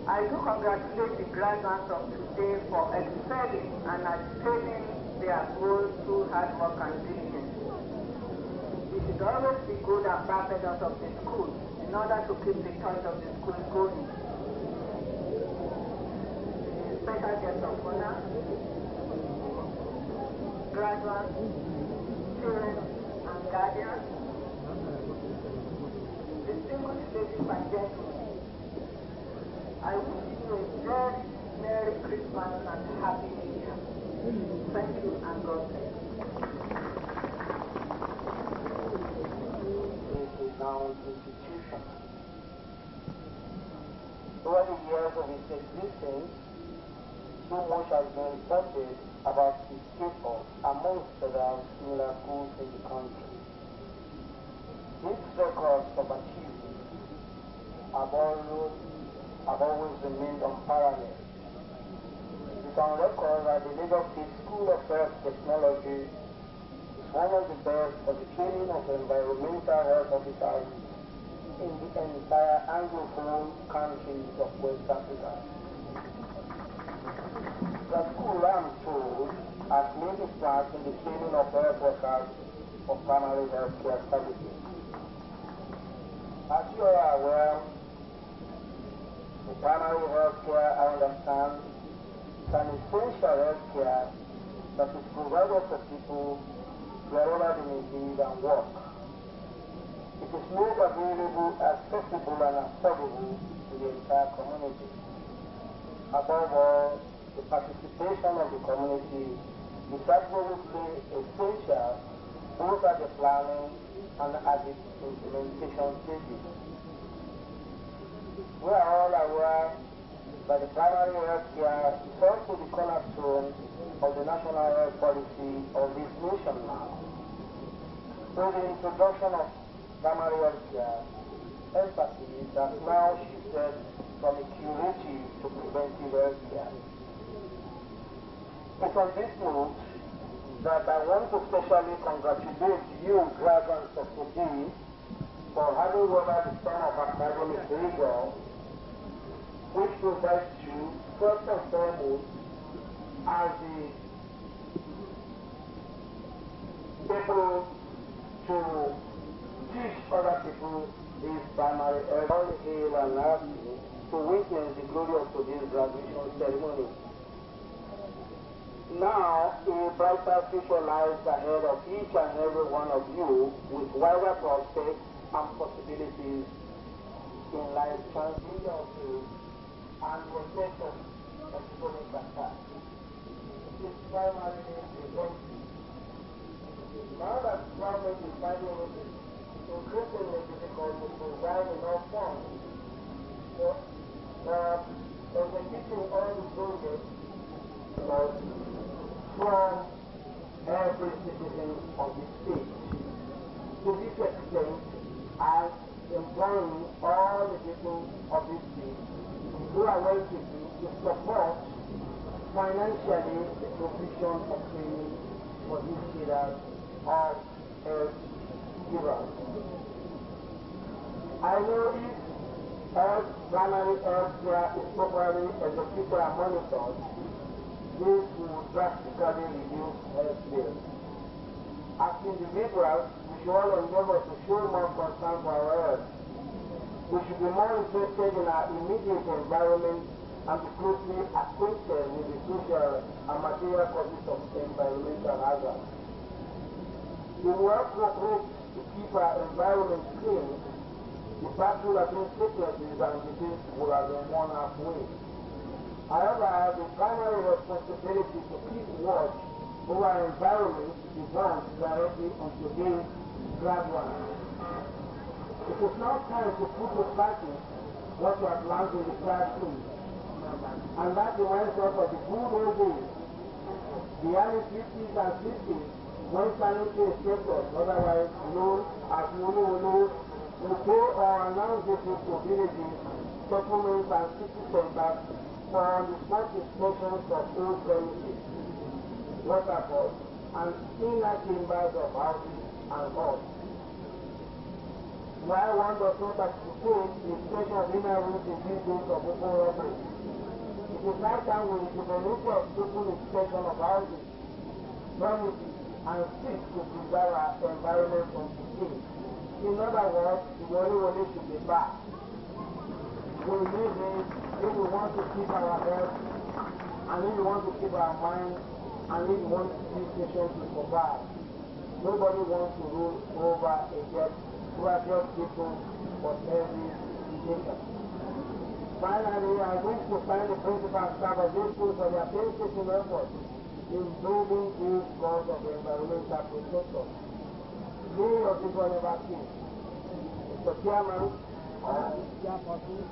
I do congratulate the graduates of today for excelling and attaining their goals through hard work and diligence. We should always be good ambassadors of the school in order to keep the torch of the school going. Special guest of honor, graduates, parents, and guardians, distinguished ladies and gentlemen, I wish you a very Merry Christmas and Happy New Year. Thank you and God bless. This is now an institution. Over the years of its existence, so much has been reported about its efforts amongst several similar schools in the country. These records of achievement have always remained unparalleled. It is on record that the Lagos State School of Health Technology is one of the best for the training of environmental health officers in the entire Anglophone countries of West Africa. The school, I'm told, has made its mark in the training of health workers for primary health care services. As you are aware, the primary health care, I understand, is an essential health care that is provided for people wherever they may live and work. It is made available, accessible, and affordable to the entire community. Above all, the participation of the community is absolutely essential both at the planning and at the implementation stages. We are all aware that the primary health care is also the cornerstone of the national health policy of this nation now. Through the introduction of primary health care, emphasis has now shifted from a curative to preventive health care. It's on this note that I want to specially congratulate you, graduates of today, for having weathered the storm of academic rigor, which provides you, first and foremost, as the able to teach other people this primary health. All hail and happy to witness the glory of today's graduation ceremony. Now, a brighter future lies ahead of each and every one of you with wider prospects and possibilities in life, changing your field and your sector of economic attack. It is primarily a policy. Now that government is finding it increasingly difficult to provide enough funds for executing all the projects from every citizen of the state. well to do to support financially the provision of training for these leaders of health givers. I know if primary health care is properly executed and monitored, this will drastically reduce health bills. As individuals, we should all endeavor to show more concern for our health. We should be more interested in our immediate environment and be closely acquainted with the social and material causes of environmental hazards. We will cooperate to keep our environment clean. The battle against sicknesses and disease will have been won halfway. However, I have the primary responsibility to keep watch over our environment evolves directly on today's graduates. It is now time to put to practice what you have learned in the classroom. And that reminds us of the good old days, the early 50s and 60s, when sanitary inspectors, otherwise known as Mulu, would go or announce visits to villages, settlements and city centers for on-the-spot inspections of old premises, waterfalls, and inner chambers of houses and halls. While one does not participate in the inspection of inner rooms in these days of open robbery, it is high time we implement of open inspection of houses, premises, and streets to preserve our environment from decay. In other words, the Wole should be back. We need this if we want to keep our health, and if we want to keep our mind, and if we want this nation to survive. Nobody wants to rule over a graduate people for every nation. Finally, I wish to thank the principal and staff of this school for their painstaking efforts in building this cause of the environmental protector. Many of this one never seen. Mr. Chairman, Chairperson,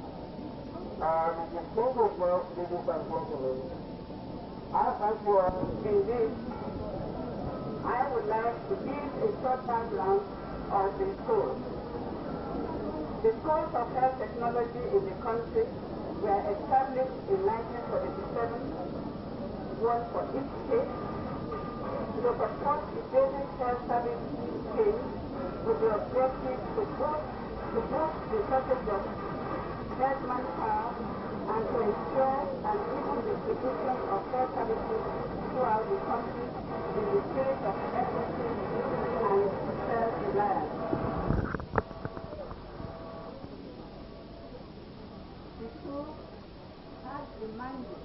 the distinguished ladies and gentlemen, I thank you all. Indeed, I would like to give a short background of the school. The schools of health technology in the country were established in 1947, one for each state, to support the basic health service scheme with the objective to boost the shortage of health manpower and to ensure an even distribution of health services throughout the country in the spirit of equity and self-reliance. The school has a mandate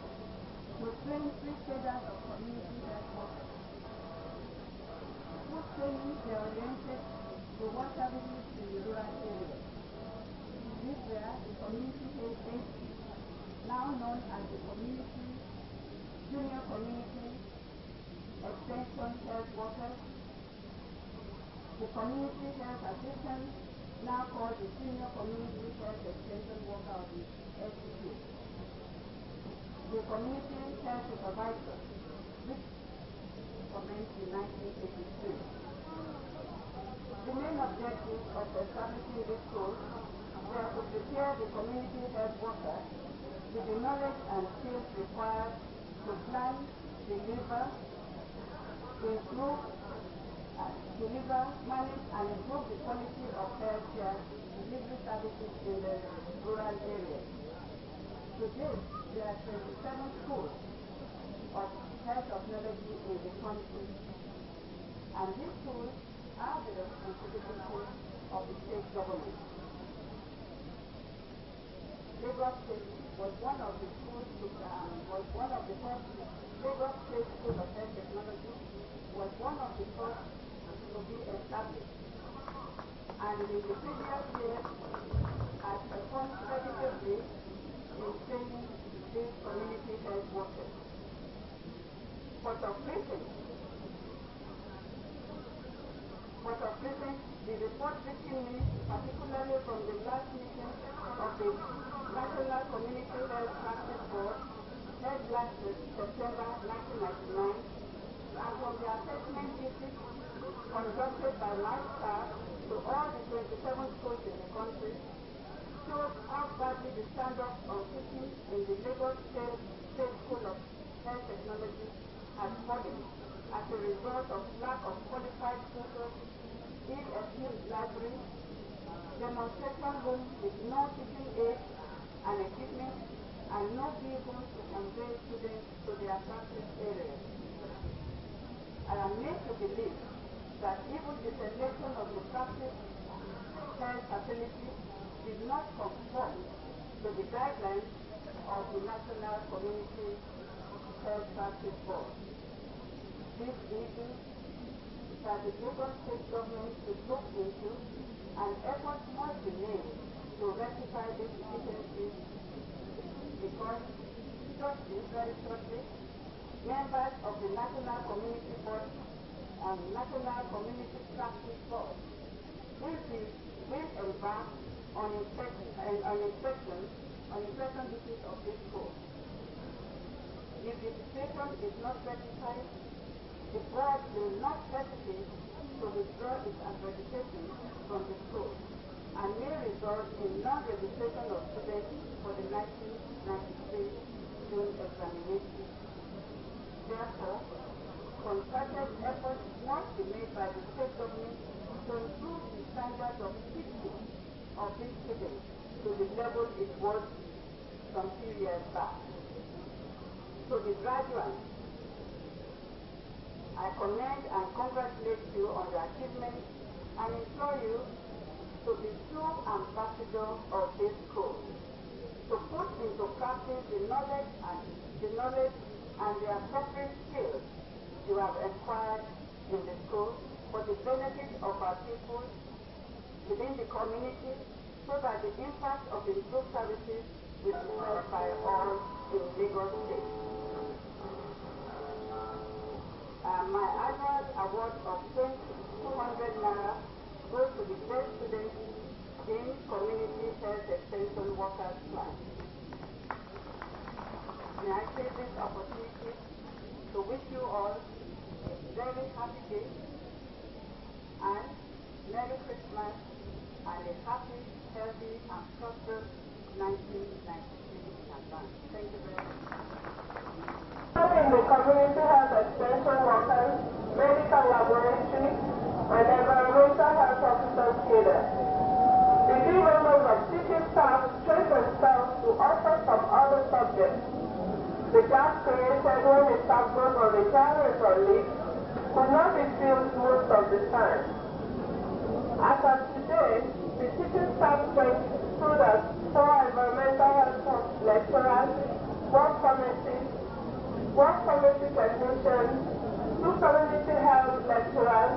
to train 3 cadres of community health workers, whose training is oriented to what services in the rural areas. These were the community health aides, now known as the junior community extension health workers, the community health assistants, now called the senior community health extension worker of the SCP, the community health supervisor, which commenced in 1983. The main objectives of establishing this school were to prepare the community health workers with the knowledge and skills required to plan, deliver, manage, and improve the quality of health care delivery services in the rural areas. Today, there are 27 schools of health technology in the country, and these schools are the responsibility of the state government. Lagos State was one of the schools, Lagos State School of Health Technology was one of the first to be established, and in the previous years has performed creditably in training these community health workers. But of recent, the report reaching me, particularly from the last meeting of the National Community Health Practice Board, held last September 1999, and from the assessment visits conducted by my staff to all the 27 schools in the country, shows how badly the standard of teaching in the Lagos State School of Health Technology has fallen as a result of lack of qualified tutors, ill-equipped libraries, demonstration rooms with no teaching aids and equipment, and no vehicles to convey students to their practice areas. I am made to believe that even the selection of the practice health facility did not conform to the guidelines of the National Community Health Practice Board. This issue that the Lagos State government should look into, and efforts must be made to rectify these deficiencies, because very shortly, members of the National Community Board and National Community Practice Board will embark on inspection duties of this school. If the situation is not rectified, the board will not hesitate to withdraw its accreditation from the school and may result in non-registration of students for the 1993 June examination. Therefore, concerted efforts must be made by the state government to improve the standards of teaching of these students to the level it was some few years back. To the graduates, I commend and congratulate you on your achievements and implore you to be true ambassadors of this school, to put into practice the knowledge and the appropriate skills you have acquired in the school for the benefit of our people within the community, so that the impact of improved services will be felt by all in Lagos State. My annual award of 200 Naira goes to the best students in Community Health Extension Workers Plan. May I take this opportunity to wish you all a very happy day and Merry Christmas and a happy, healthy and prosperous 1993 in advance. Thank you very much. In the community health extension workers, medical laboratory, and environmental health officers cadre. The key members of teaching staff train themselves to all sorts of other subjects. The gap created when the staff goes on retirement or leave could not be filled most of the time. As of today, the teaching staff strength stood as 4 environmental health lecturers, 1 pharmacy technician, 2 community health lecturers,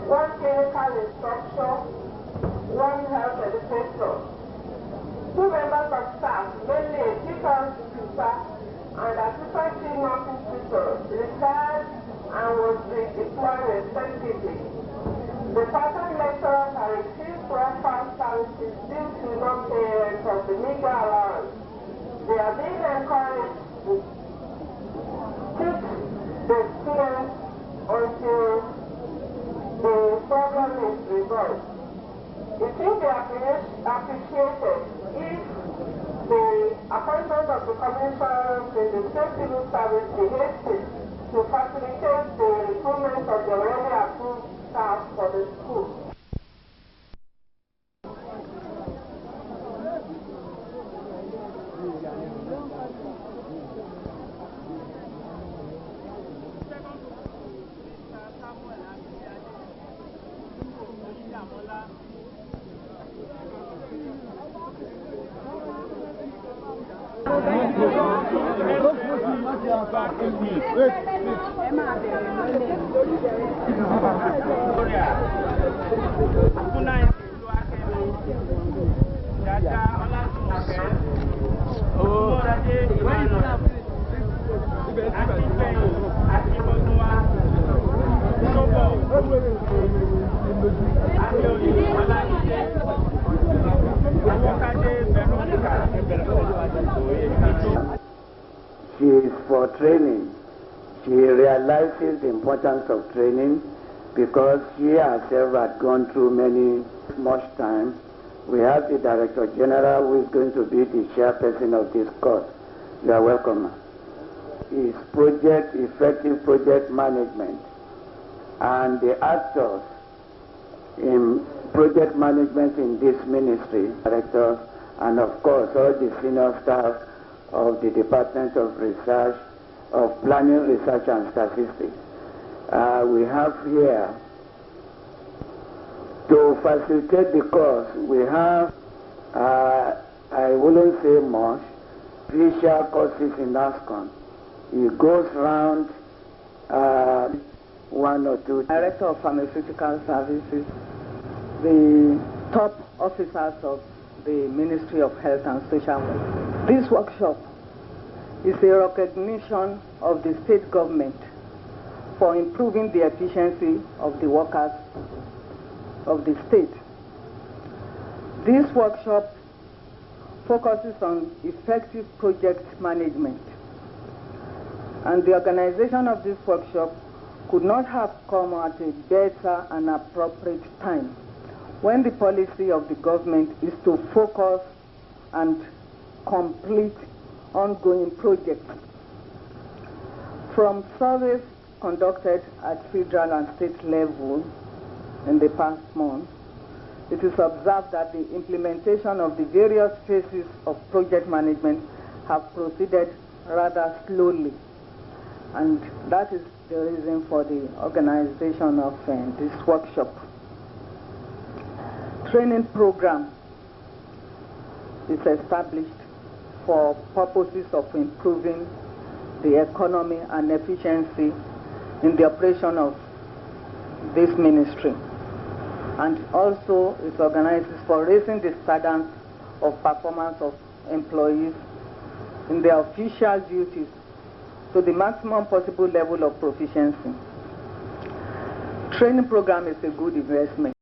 1 clinical instructor, 1 health educator. 2 members of staff, mainly a teacher tutor and assistant chief nursing tutor, retired and was redeployed respectively. The part-time lecturers are refused to offer services due to non-payment of the meager allowance. They are being encouraged to teach the students until the problem is resolved. It will be appreciated if the appointment of the commissioners in the state civil service be hasty to facilitate the recruitment of the already approved staff for the school. She is for training. She realizes the importance of training because she herself had gone through much time We have the Director General who is going to be the chairperson of this course. You are welcome. Is effective project management, and the actors in project management in this ministry, directors, and of course all the senior staff of the Department of Research, of Planning, Research and Statistics. We have here, to facilitate the course, we have, I wouldn't say much, official courses in ASCON. It goes round one or two. Director of Pharmaceutical Services, the top officers of the Ministry of Health and Social Welfare. This workshop is a recognition of the state government for improving the efficiency of the workers of the state. This workshop focuses on effective project management, and the organization of this workshop could not have come at a better and appropriate time when the policy of the government is to focus and complete ongoing projects. From surveys conducted at federal and state level in the past month, it is observed that the implementation of the various phases of project management have proceeded rather slowly, and that is the reason for the organization of this workshop. Training program is established for purposes of improving the economy and efficiency in the operation of this ministry, and also it organizes for raising the standards of performance of employees in their official duties to the maximum possible level of proficiency. Training program is a good investment.